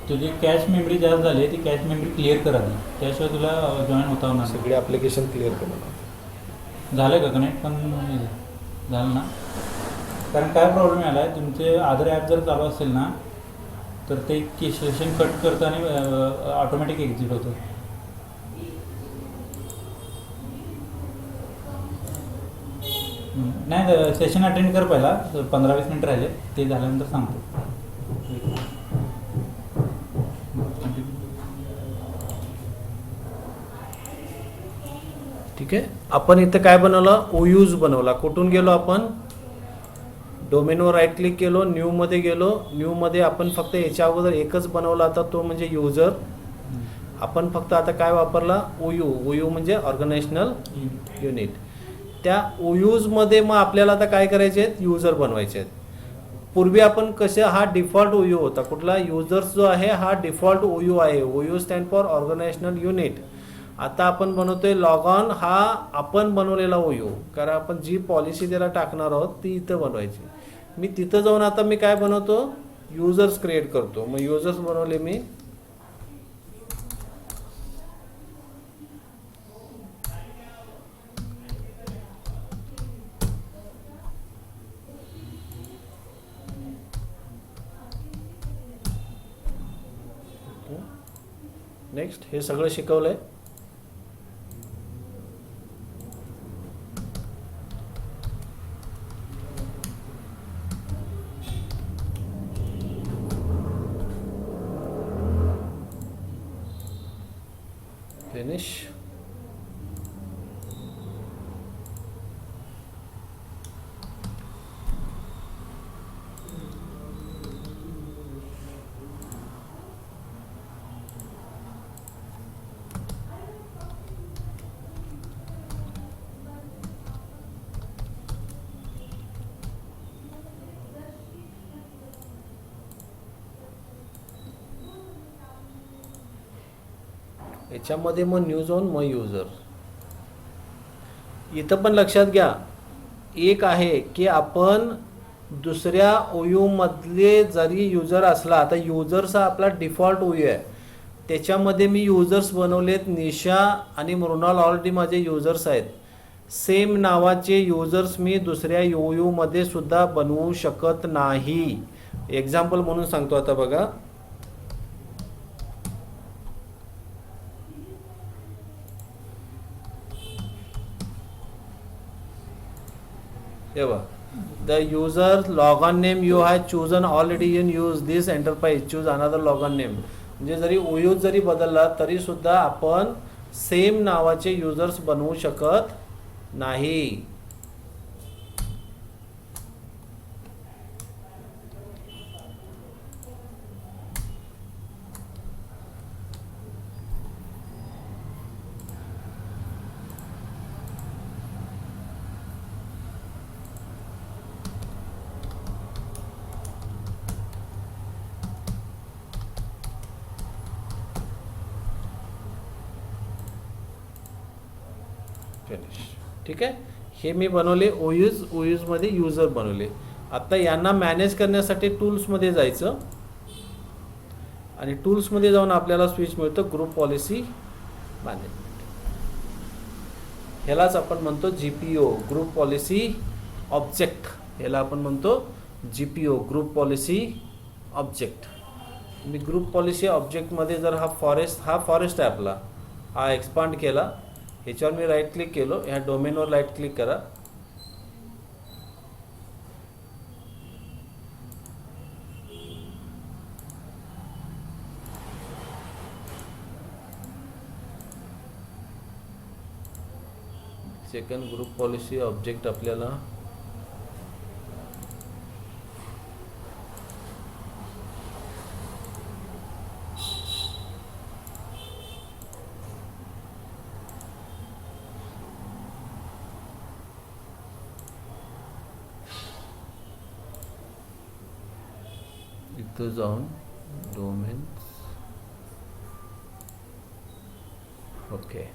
तुझी कॅश मेमरी जास्त झाली आहे, ती कॅश मेमरी क्लिअर कर आधी, त्याशिवाय तुला जॉईन होता होणार नाही. सगळे ॲप्लिकेशन क्लिअर कर. झालं का कनेक्ट? पण झालं ना? कारण काय प्रॉब्लेम आला आहे, तुमचे अदर ॲप जर चालू असेल ना तर ते की सेशन कट करताना ऑटोमॅटिक एक्झिट होतं. नाही, सेशन अटेंड कर पहिला, 15-20 मिनिट राहिले, ते झाल्यानंतर सांगतो. ठीक आहे. आपण इथं काय बनवलं? ओयूज बनवला. कुठून गेलो आपण? डोमेनवर राईट क्लिक केलो, न्यूमध्ये गेलो. न्यूमध्ये आपण फक्त याच्या अगोदर एकच बनवला आता, तो म्हणजे युजर. आपण फक्त आता काय वापरला? ओयू. ओयू म्हणजे ऑर्गनायझेशनल युनिट. त्या ओयूजमध्ये मग आपल्याला आता काय करायचे आहेत? युजर बनवायचे आहेत. पूर्वी आपण कसे, हा डिफॉल्ट ओयू होता. कुठला? युजर्स जो आहे हा डिफॉल्ट ओयू आहे. ओयू स्टँड फॉर ऑर्गनायझेशनल युनिट. आता आपण बनवतोय लॉग ऑन, हा आपण बनवलेला ओयू. कारण आपण जी पॉलिसी त्याला टाकणार आहोत ती इथं बनवायची. मी तिथं जाऊन आता मी काय बनवतो? युजर्स क्रिएट करतो. मग युजर्स बनवले मी. नेक्स्ट, हे सगळं शिकवलंय. फिनिश. याच्यामध्ये मग न्यूज ऑन, मग युजर. इथं पण लक्षात घ्या, एक आहे की आपण दुसऱ्या ओयू मधले जरी युजर असला, आता युजर्स हा आपला डिफॉल्ट ओयू आहे, त्याच्यामध्ये मी युजर्स बनवलेत. निशा आणि मृणाल ऑलरेडी माझे युजर्स आहेत. सेम नावाचे युजर्स मी दुसऱ्या ओयू मध्ये सुद्धा बनवू शकत नाही. एक्झाम्पल म्हणून सांगतो आता बघा. The user login name you have chosen already in use this enterprise, choose another login name. म्हणजे जरी ओयू जरी बदलला तरी सुद्धा आपण सेम नावाचे युजर्स बनवू शकत नाही. ठीक आहे. हे मी बनवले ओयूज मध्ये युजर बनवले. आता यांना मॅनेज करण्यासाठी टूल्समध्ये जायचं आणि टूल्समध्ये जाऊन आपल्याला स्विच मिळतं ग्रुप पॉलिसी मॅनेजमेंट. ह्यालाच आपण म्हणतो GPO, ग्रुप पॉलिसी ऑब्जेक्ट. ह्याला आपण म्हणतो GPO, ग्रुप पॉलिसी ऑब्जेक्ट. मी ग्रुप पॉलिसी ऑब्जेक्टमध्ये जर हा फॉरेस्ट आहे आपला, हा एक्सपांड केला, ह्याच्यावर मी राईट क्लिक केलो, ह्या डोमेनवर राईट क्लिक करा. सेकंड ग्रुप पॉलिसी ऑब्जेक्ट आपल्याला इथं जाऊन डोमेन्स, ओके. ओके.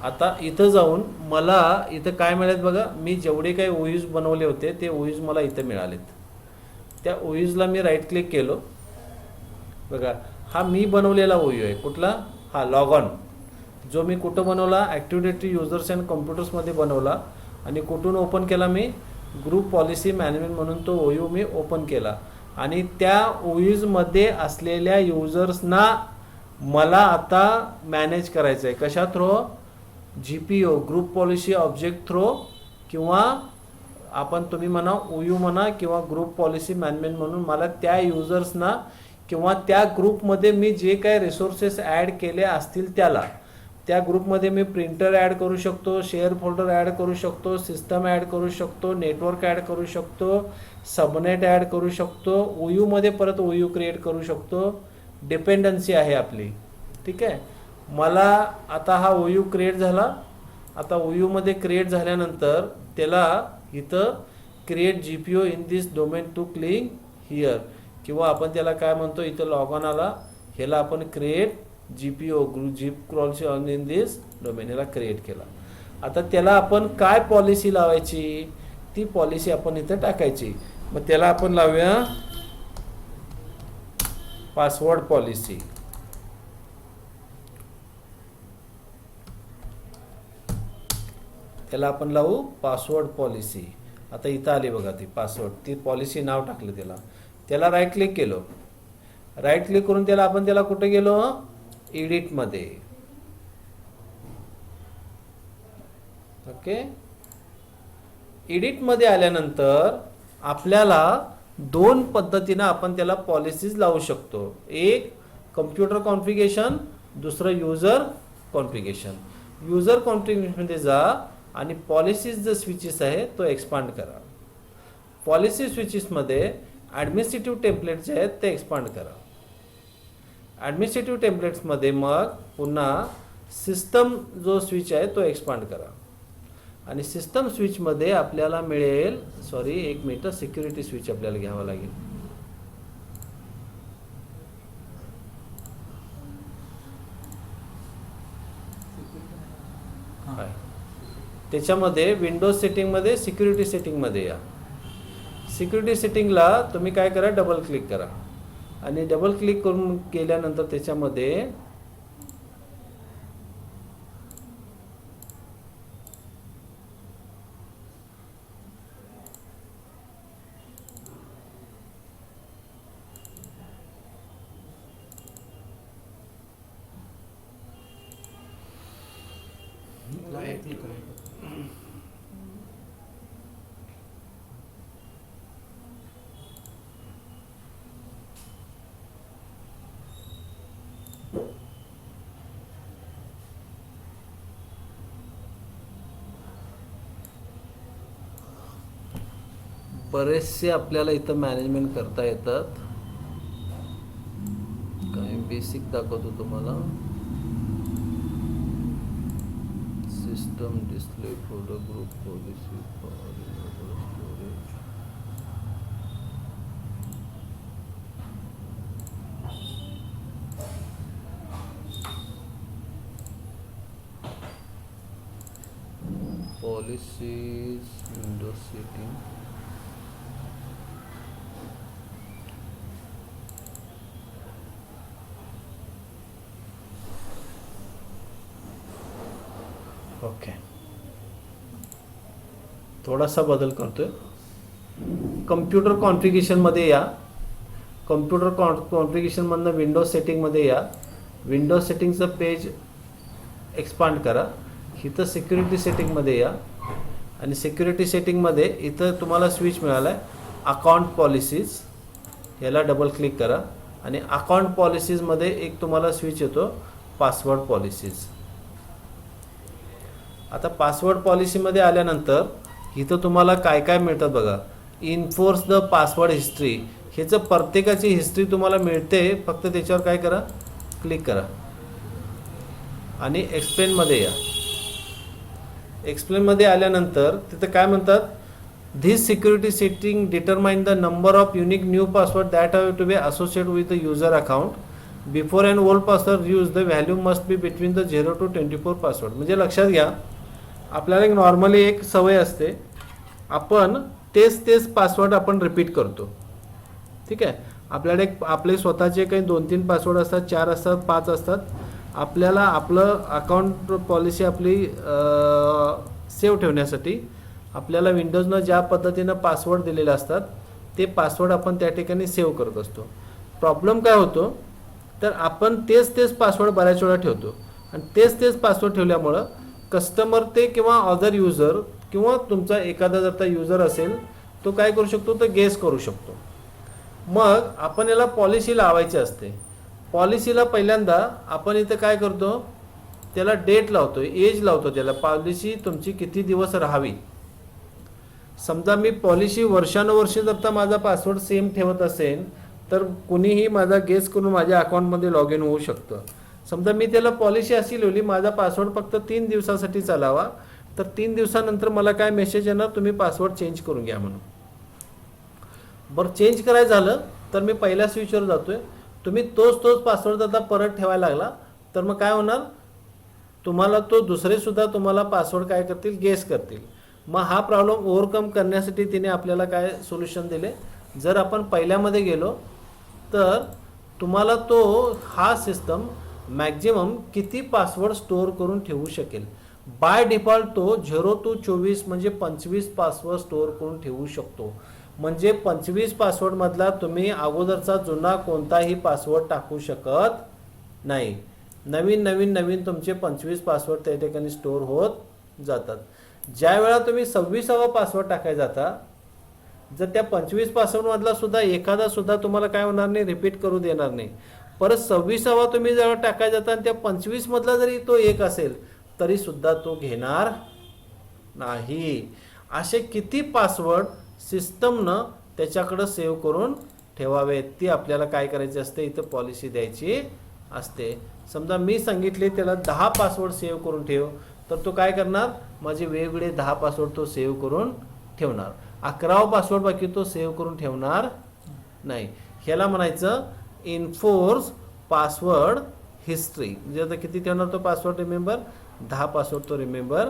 आता इथं जाऊन मला इथं काय मिळालेत बघा, मी जेवढे काही ओयूज बनवले होते ते ओयूज मला इथं मिळालेत. त्या ओयूजला मी राईट क्लिक केलो बघा, हा मी बनवलेला ओयू आहे. कुठला? हा लॉग ऑन, जो मी कुठं बनवला, ॲक्टिव्ह डिरेक्टरी युजर्स अँड कम्प्युटर्समध्ये बनवला. आणि कुठून ओपन केला मी? ग्रुप पॉलिसी मॅनेजमेंट म्हणून तो ओयू मी ओपन केला. आणि त्या ओयूजमध्ये असलेल्या युजर्सना मला आता मॅनेज करायचं आहे. कशा through? GPO, group policy object through, किंवा आपण तुम्ही म्हणा ओयू म्हणा किंवा ग्रुप पॉलिसी मॅनेजमेंट म्हणून मला त्या युजर्सना किंवा त्या ग्रुपमध्ये मी जे काही रिसोर्सेस ॲड केले असतील त्याला, त्या ग्रुपमध्ये मी प्रिंटर ॲड करू शकतो, शेअर फोल्डर ॲड करू शकतो, सिस्टम ॲड करू शकतो, नेटवर्क ॲड करू शकतो, सबनेट ॲड करू शकतो, ओयूमध्ये परत ओयू क्रिएट करू शकतो. डिपेंडन्सी आहे आपली. ठीक आहे. मला आता हा ओयू क्रिएट झाला. आता ओयूमध्ये क्रिएट झाल्यानंतर त्याला इथं create GPO in this domain to click here, किंवा आपण त्याला काय म्हणतो, इथं लॉग ऑन आला, ह्याला आपण क्रिएट GPO जीप क्रॉलची ऑन इन दिस डोमेन ह्याला क्रिएट केला. आता त्याला आपण काय पॉलिसी लावायची, ती पॉलिसी आपण इथं टाकायची. मग त्याला आपण लावूया पासवर्ड पॉलिसी. त्याला आपण लावू पासवर्ड पॉलिसी. आता इथं आली बघा ती पासवर्ड, ती पॉलिसी नाव टाकलं त्याला. त्याला राईट क्लिक केलं. राईट क्लिक करून त्याला आपण त्याला कुठे गेलो? एडिटमध्ये. ओके. एडिटमध्ये आल्यानंतर आपल्याला दोन पद्धतीनं आपण त्याला पॉलिसीज लावू शकतो. एक कम्प्युटर कॉन्फिगरेशन, दुसरं युजर कॉन्फिगरेशन. युजर कॉन्फिगरेशनमध्ये जा आणि पॉलिसीज जो स्विचेस आहे तो एक्सपांड करा. पॉलिसी स्विचेसमध्ये ॲडमिनिस्ट्रेटिव्ह टेम्पलेट जे आहेत ते एक्सपांड करा. ॲडमिनिस्ट्रेटिव्ह टेम्पलेट्समध्ये मग पुन्हा सिस्टम जो स्विच आहे तो एक्सपांड करा. आणि सिस्टम स्विचमध्ये आपल्याला मिळेल, सॉरी एक मिनिट, सिक्युरिटी स्विच आपल्याला घ्यावा लागेल. त्याच्यामध्ये विंडोज सेटिंगमध्ये सिक्युरिटी सेटिंगमध्ये या. सिक्युरिटी सेटिंगला तुम्ही काय करा, डबल क्लिक करा. आणि डबल क्लिक करून केल्यानंतर त्याच्यामध्ये बरेचसे आपल्याला इथं मॅनेजमेंट करता येतात. काही बेसिक दाखवतो तुम्हाला. System display folder group policy storage. Policies Windows setting. Okay. थोडासा बदल करतोय. कम्प्युटर कॉन्फिगरेशनमध्ये या. कम्प्युटर कॉन्फिगरेशनमधनं विंडोज सेटिंगमध्ये या. विंडोज सेटिंगचं पेज एक्सपांड करा. इथं सिक्युरिटी सेटिंगमध्ये या. आणि सिक्युरिटी सेटिंगमध्ये इथं तुम्हाला स्विच मिळाला आहे अकाउंट पॉलिसीज. याला डबल क्लिक करा. आणि अकाउंट पॉलिसीजमध्ये एक तुम्हाला स्विच येतो पासवर्ड पॉलिसीज. आता पासवर्ड पॉलिसीमध्ये आल्यानंतर इथं तुम्हाला काय काय मिळतात बघा. Enforce the password history. ह्याचं प्रत्येकाची हिस्ट्री तुम्हाला मिळते. फक्त त्याच्यावर काय करा, क्लिक करा. आणि एक्सप्लेनमध्ये या. एक्सप्लेनमध्ये आल्यानंतर तिथं काय म्हणतात, this security setting determine the number of unique new password that have to be associated with the user account. Before and old password use the value must be between the 0 to 24 password. म्हणजे लक्षात घ्या, आपल्याला एक normally एक सवय असते, आपण तेच पासवर्ड आपण रिपीट करतो. ठीक आहे, आपल्याकडे आपले स्वतःचे काही 2-3 पासवर्ड असतात, 4 असतात, 5 असतात. आपल्याला आपलं अकाउंट पॉलिसी आपली सेव्ह ठेवण्यासाठी आपल्याला विंडोजनं ज्या पद्धतीनं पासवर्ड दिलेले असतात ते पासवर्ड आपण त्या ठिकाणी सेव्ह करत असतो. प्रॉब्लेम काय होतो, तर आपण तेच पासवर्ड बऱ्याच वेळा ठेवतो आणि तेच पासवर्ड ठेवल्यामुळं कस्टमर ते किंवा अदर युजर किंवा तुमचा एखादा जर का युजर असेल तो काय करू शकतो, तर गेस करू शकतो. मग आपण याला पॉलिसी लावायची असते. पॉलिसीला पहिल्यांदा आपण इथं काय करतो, त्याला डेट लावतो, एज लावतो, त्याला पॉलिसी तुमची किती दिवस राहावी. समजा मी पॉलिसी वर्षानुवर्षे जर का माझा पासवर्ड सेम ठेवत असेल तर कुणीही माझा गेस करून माझ्या अकाउंटमध्ये लॉग इन होऊ शकतं. समजा मी त्याला पॉलिसी अशी लिहिली, माझा पासवर्ड फक्त 3 दिवसासाठी चालावा, तर 3 दिवसानंतर मला काय मेसेज येणार, तुम्ही पासवर्ड चेंज करून घ्या म्हणून. बरं, चेंज करायचं झालं तर मी पहिल्या स्विचवर जातोय. तुम्ही तोच पासवर्ड आता परत ठेवायला लागला तर मग काय होणार, तुम्हाला तो दुसरे सुद्धा तुम्हाला पासवर्ड काय करतील, गेस करतील. मग हा प्रॉब्लेम ओव्हरकम करण्यासाठी तिने आपल्याला काय सोल्युशन दिले, जर आपण पहिल्यामध्ये गेलो तर तुम्हाला तो हा सिस्टम मॅक्झिमम किती पासवर्ड स्टोअर करून ठेवू शकेल. बाय डिफॉल्ट तो 0 to 24 म्हणजे 25 पासवर्ड स्टोअर करून ठेवू शकतो. म्हणजे 25 पासवर्डमधला तुम्ही अगोदरचा जुना कोणताही पासवर्ड टाकू शकत नाही. नवीन तुमचे 25 पासवर्ड त्या ठिकाणी स्टोअर होत जातात. ज्या वेळा तुम्ही 26वा पासवर्ड टाकायला जाता, जर त्या 25 पासवर्डमधला सुद्धा एखादा सुद्धा तुम्हाला काय होणार नाही, रिपीट करू देणार नाही. परत 26वा तुम्ही जेव्हा टाकायला जाता आणि त्या 25 मधला जरी तो एक असेल तरी सुद्धा तो घेणार नाही. असे किती पासवर्ड सिस्टमनं त्याच्याकडं सेव्ह करून ठेवावेत, ती आपल्याला काय करायची असते, इथं पॉलिसी द्यायची असते. समजा मी सांगितले त्याला 10 पासवर्ड सेव्ह करून ठेव, तर तो काय करणार, माझे वेगवेगळे 10 पासवर्ड तो सेव्ह करून ठेवणार. 11वा पासवर्ड बाकी तो सेव्ह करून ठेवणार नाही. ह्याला म्हणायचं इन्फोर्स पासवर्ड हिस्ट्री. म्हणजे आता किती ठेवणार तो पासवर्ड, रिमेंबर 10 पासवर्ड तो रिमेंबर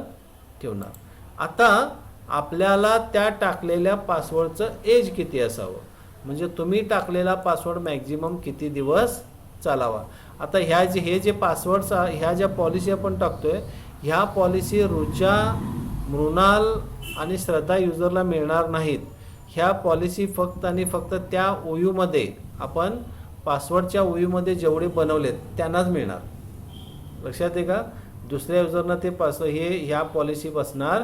ठेवणार. आता आपल्याला त्या टाकलेल्या पासवर्डचं एज किती असावं, म्हणजे तुम्ही टाकलेला पासवर्ड मॅक्झिमम किती दिवस चालावा. आता हे जे पासवर्ड्स ह्या ज्या पॉलिसी आपण टाकतोय, ह्या पॉलिसी रुचा, मृणाल आणि श्रद्धा युजरला मिळणार नाहीत. ह्या पॉलिसी फक्त आणि फक्त त्या ओयूमध्ये, आपण पासवर्डच्या ओयूमध्ये जेवढे बनवलेत त्यांनाच मिळणार. लक्षात आहे का, दुसऱ्या युजरना ते ह्या पॉलिसी बसणार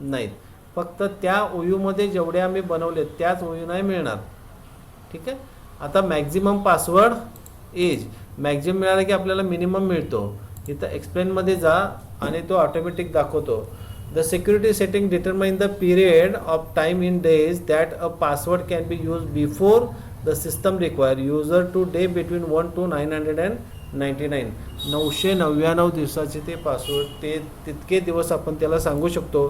नाहीत. फक्त त्या ओयूमध्ये जेवढे आम्ही बनवलेत त्याच ओयू नाही मिळणार. ठीक आहे. आता मॅक्झिमम पासवर्ड एज, मॅक्झिमम मिळालं की आपल्याला मिनिमम मिळतो. इथं एक्सप्लेनमध्ये जा आणि तो ऑटोमॅटिक दाखवतो. The security setting determine the period of time in days that a password can be use before the system require user to day between 1 to 999. 999 दिवसाचे ते पासवर्ड, ते तितके दिवस आपण त्याला सांगू शकतो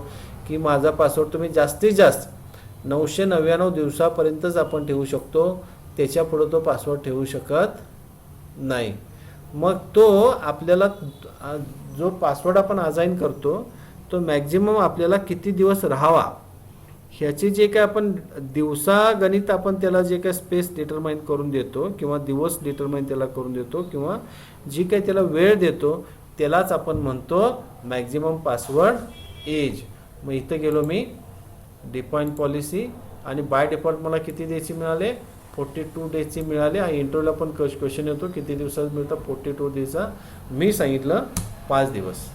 की माझा पासवर्ड तुम्ही जास्तीत जास्त 999 दिवसापर्यंतच आपण ठेवू शकतो, त्याच्या पुढे तो पासवर्ड ठेवू शकत नाही. मग तो आपल्याला जो पासवर्ड आपण असाइन करतो तो मॅक्झिमम आपल्याला किती दिवस राहावा ह्याची जे काय आपण दिवसागणित आपण त्याला जे काय स्पेस डिटरमाइन करून देतो किंवा दिवस डिटरमाइन त्याला करून देतो किंवा जी काय त्याला वेळ देतो त्यालाच आपण म्हणतो मॅक्झिमम पासवर्ड एज. मग इथं गेलो मी डिफाईन पॉलिसी आणि बाय डिफॉल्ट मला किती द्यायची मिळाले, 42 डेजची मिळाले. हा इंटरव्ह्यूला पण क्वेश्चन येतो किती दिवसात मिळतं, 42 डेजचा. मी सांगितलं 5 दिवस.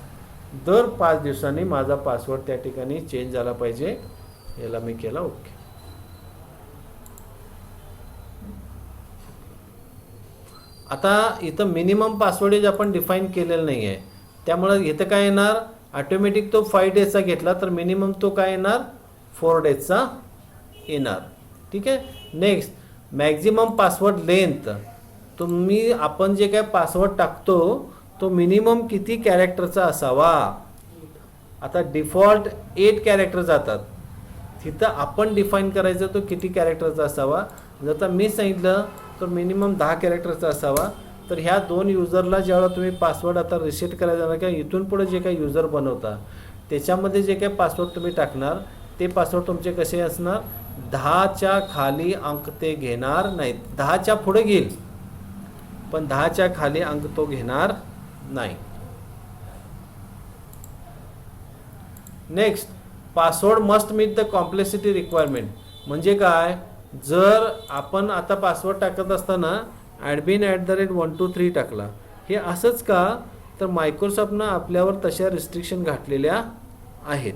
दर 5 दिवसांनी माझा पासवर्ड त्या ठिकाणी चेंज झाला पाहिजे. याला मी केला ओके. आता इथं मिनिमम पासवर्ड आपण डिफाईन केलेलं नाही आहे, त्यामुळे इथं काय येणार, ऑटोमॅटिक तो 5 डेजचा घेतला तर मिनिमम तो काय येणार 4 डेजचा येणार. ठीक आहे. नेक्स्ट मॅक्झिमम पासवर्ड लेंथ, तुम्ही आपण जे काय पासवर्ड टाकतो तो मिनिमम किती कॅरेक्टरचा असावा. आता डिफॉल्ट 8 कॅरेक्टर जातात, तिथं आपण डिफाईन करायचं तो किती कॅरेक्टरचा असावा. जर मी सांगितलं तर मिनिमम 10 कॅरेक्टरचा असावा. तर ह्या 2 युजरला ज्यावेळेला तुम्ही पासवर्ड आता रिसेट करायला जाणार किंवा इथून पुढे जे काही युजर बनवता त्याच्यामध्ये जे काही पासवर्ड तुम्ही टाकणार ते पासवर्ड तुमचे कसे असणार, 10च्या खाली अंक ते घेणार नाहीत. 10च्या पुढे घेईल पण 10च्या खाली अंक तो घेणार नाही. Next, password must meet the complexity requirement. म्हणजे काय, जर आपण आता पासवर्ड टाकत असताना admin@123 टाकला, हे असंच का, तर मायक्रोसॉफ्टनं आपल्यावर तशा रिस्ट्रिक्शन घातलेल्या आहेत.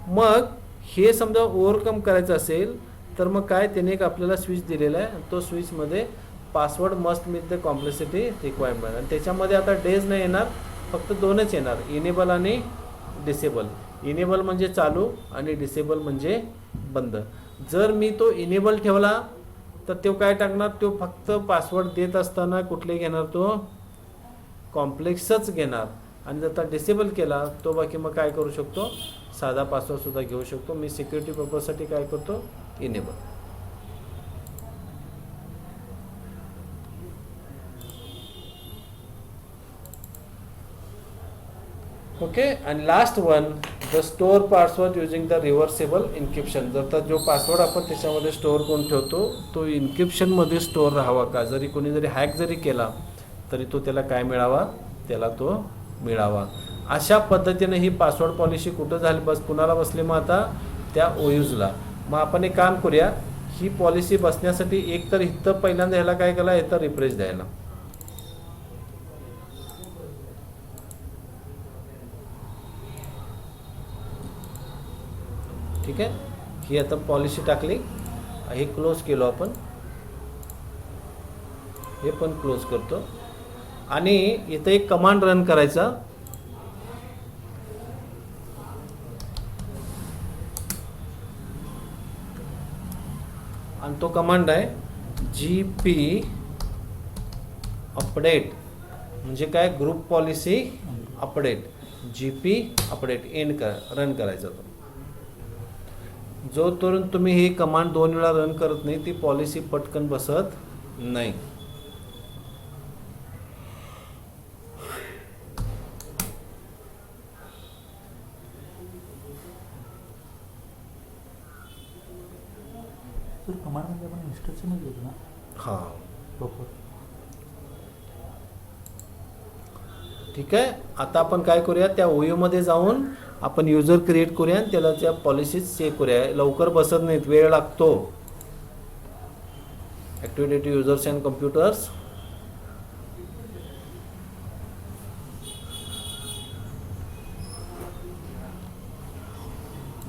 मग हे समजा ओव्हरकम करायचं असेल तर मग काय, त्याने एक आपल्याला स्विच दिलेला आहे, तो स्विचमध्ये password must meet the complexity requirement, आणि त्याच्यामध्ये आता डेज नाही येणार, फक्त 2च येणार, इनेबल आणि डिसेबल. इनेबल म्हणजे चालू आणि डिसेबल म्हणजे बंद. जर मी तो इनेबल ठेवला तर तो काय टाकणार, तो फक्त पासवर्ड देत असताना कुठले घेणार, तो कॉम्प्लेक्सच घेणार. आणि जर आता डिसेबल केला तो बाकी मग काय करू शकतो, साधा पासवर्डसुद्धा घेऊ शकतो. मी सिक्युरिटी पर्पजसाठी काय करतो, इनेबल. ओके. आणि last one, the store password using the reversible encryption. जर तर जो पासवर्ड आपण त्याच्यामध्ये स्टोअर करून ठेवतो तो इन्क्रिप्शनमध्ये स्टोअर राहावा का, जरी कोणी जरी हॅक जरी केला तरी तो त्याला काय मिळावा, त्याला तो मिळावा. अशा पद्धतीने ही पासवर्ड पॉलिसी कुठं झाली, बस कुणाला बसली, मग आता त्या ओयूजला. मग आपण एक काम करूया, ही पॉलिसी बसण्यासाठी एक तर इथं पहिल्यांदा ह्याला काय केला, इथं रिफ्रेश द्यायला. ठीक आहे, ही आता पॉलिसी टाकली, हे क्लोज केलो आपण, हे पण क्लोज करतो. आणि इथं एक कमांड रन करायचा, आणि तो कमांड आहे GP अपडेट. म्हणजे काय, group policy update, GP update end run करायचा. तो जोपर्यंत तुम्ही ही कमांड 2 वेळा रन करत नाही ती पॉलिसी पटकन बसत नाही. सर कमांडमध्ये आपण इन्स्ट्रक्शनच देतो ना, हां प्रॉपर. ठीक आहे. आता आपण काय करूया, त्या ओयूमध्ये जाऊन आपण युजर क्रिएट करूया आणि त्याला त्या पॉलिसीज चेक करूया. लवकर बसत नाहीत, वेळ लागतो. ॲक्टिव्हिटी युजर्स अँड कम्प्युटर्स,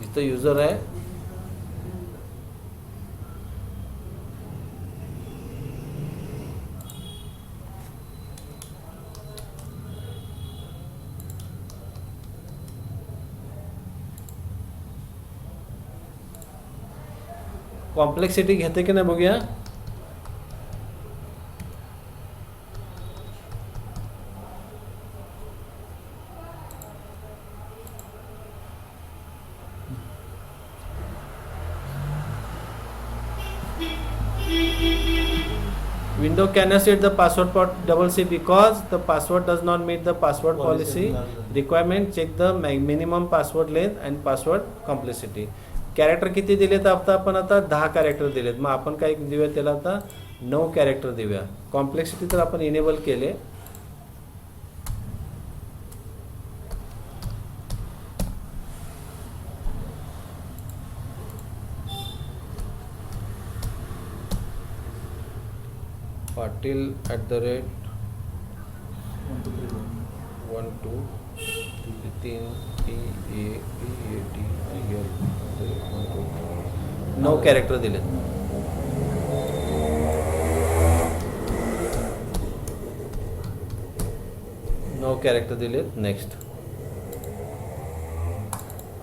इथं युजर आहे, कॉम्प्लेक्सिटी घेते की नाही बघूया. Window cannot set the password for CC because the password does not meet the password policy requirement. Check the minimum password length and password complexity. Character किती दिलेत, आता आपण आता 10 कॅरेक्टर दिलेत, मग आपण काय देऊया त्याला, आता 9 कॅरेक्टर देऊया. कॉम्प्लेक्सिटी तर आपण इनेबल केले. पाटील @123 9 कॅरेक्टर दिलेत. नेक्स्ट,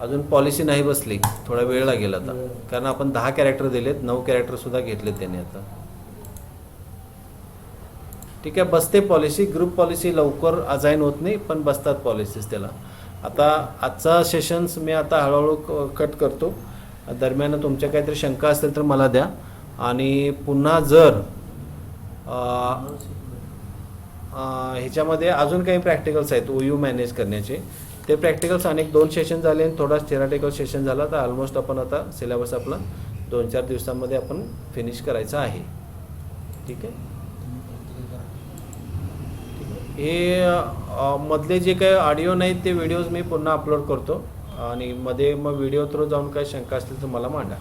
अजून पॉलिसी नाही बसली, थोडा वेळ लागेल आता, कारण आपण 10 कॅरेक्टर दिलेत, 9 कॅरेक्टर सुद्धा घेतलेत त्याने आता. ठीक आहे, बसते पॉलिसी. ग्रुप पॉलिसी लवकर असाइन होत नाही पण बसतात पॉलिसीज त्याला. आता आजचा सेशन्स मी आता हळूहळू कट करतो. दरम्यान तुमच्या काहीतरी शंका असेल तर मला द्या. आणि पुन्हा जर ह्याच्यामध्ये अजून काही प्रॅक्टिकल्स आहेत OU मॅनेज करण्याचे. ते प्रॅक्टिकल्स अनेक 2 सेशन झाले आणि थोडा थेरॅटिकल सेशन झाला. तर ऑलमोस्ट आपण आता सिलेबस आपला 2-4 दिवसांमध्ये आपण फिनिश करायचा आहे. ठीक आहे. हे मधले जे काही ऑडिओ नाहीत ते व्हिडिओज मी पुन्हा अपलोड करतो आणि मध्ये मग व्हिडिओ थ्रू जाऊन काही शंका असतील तर मला मांडा.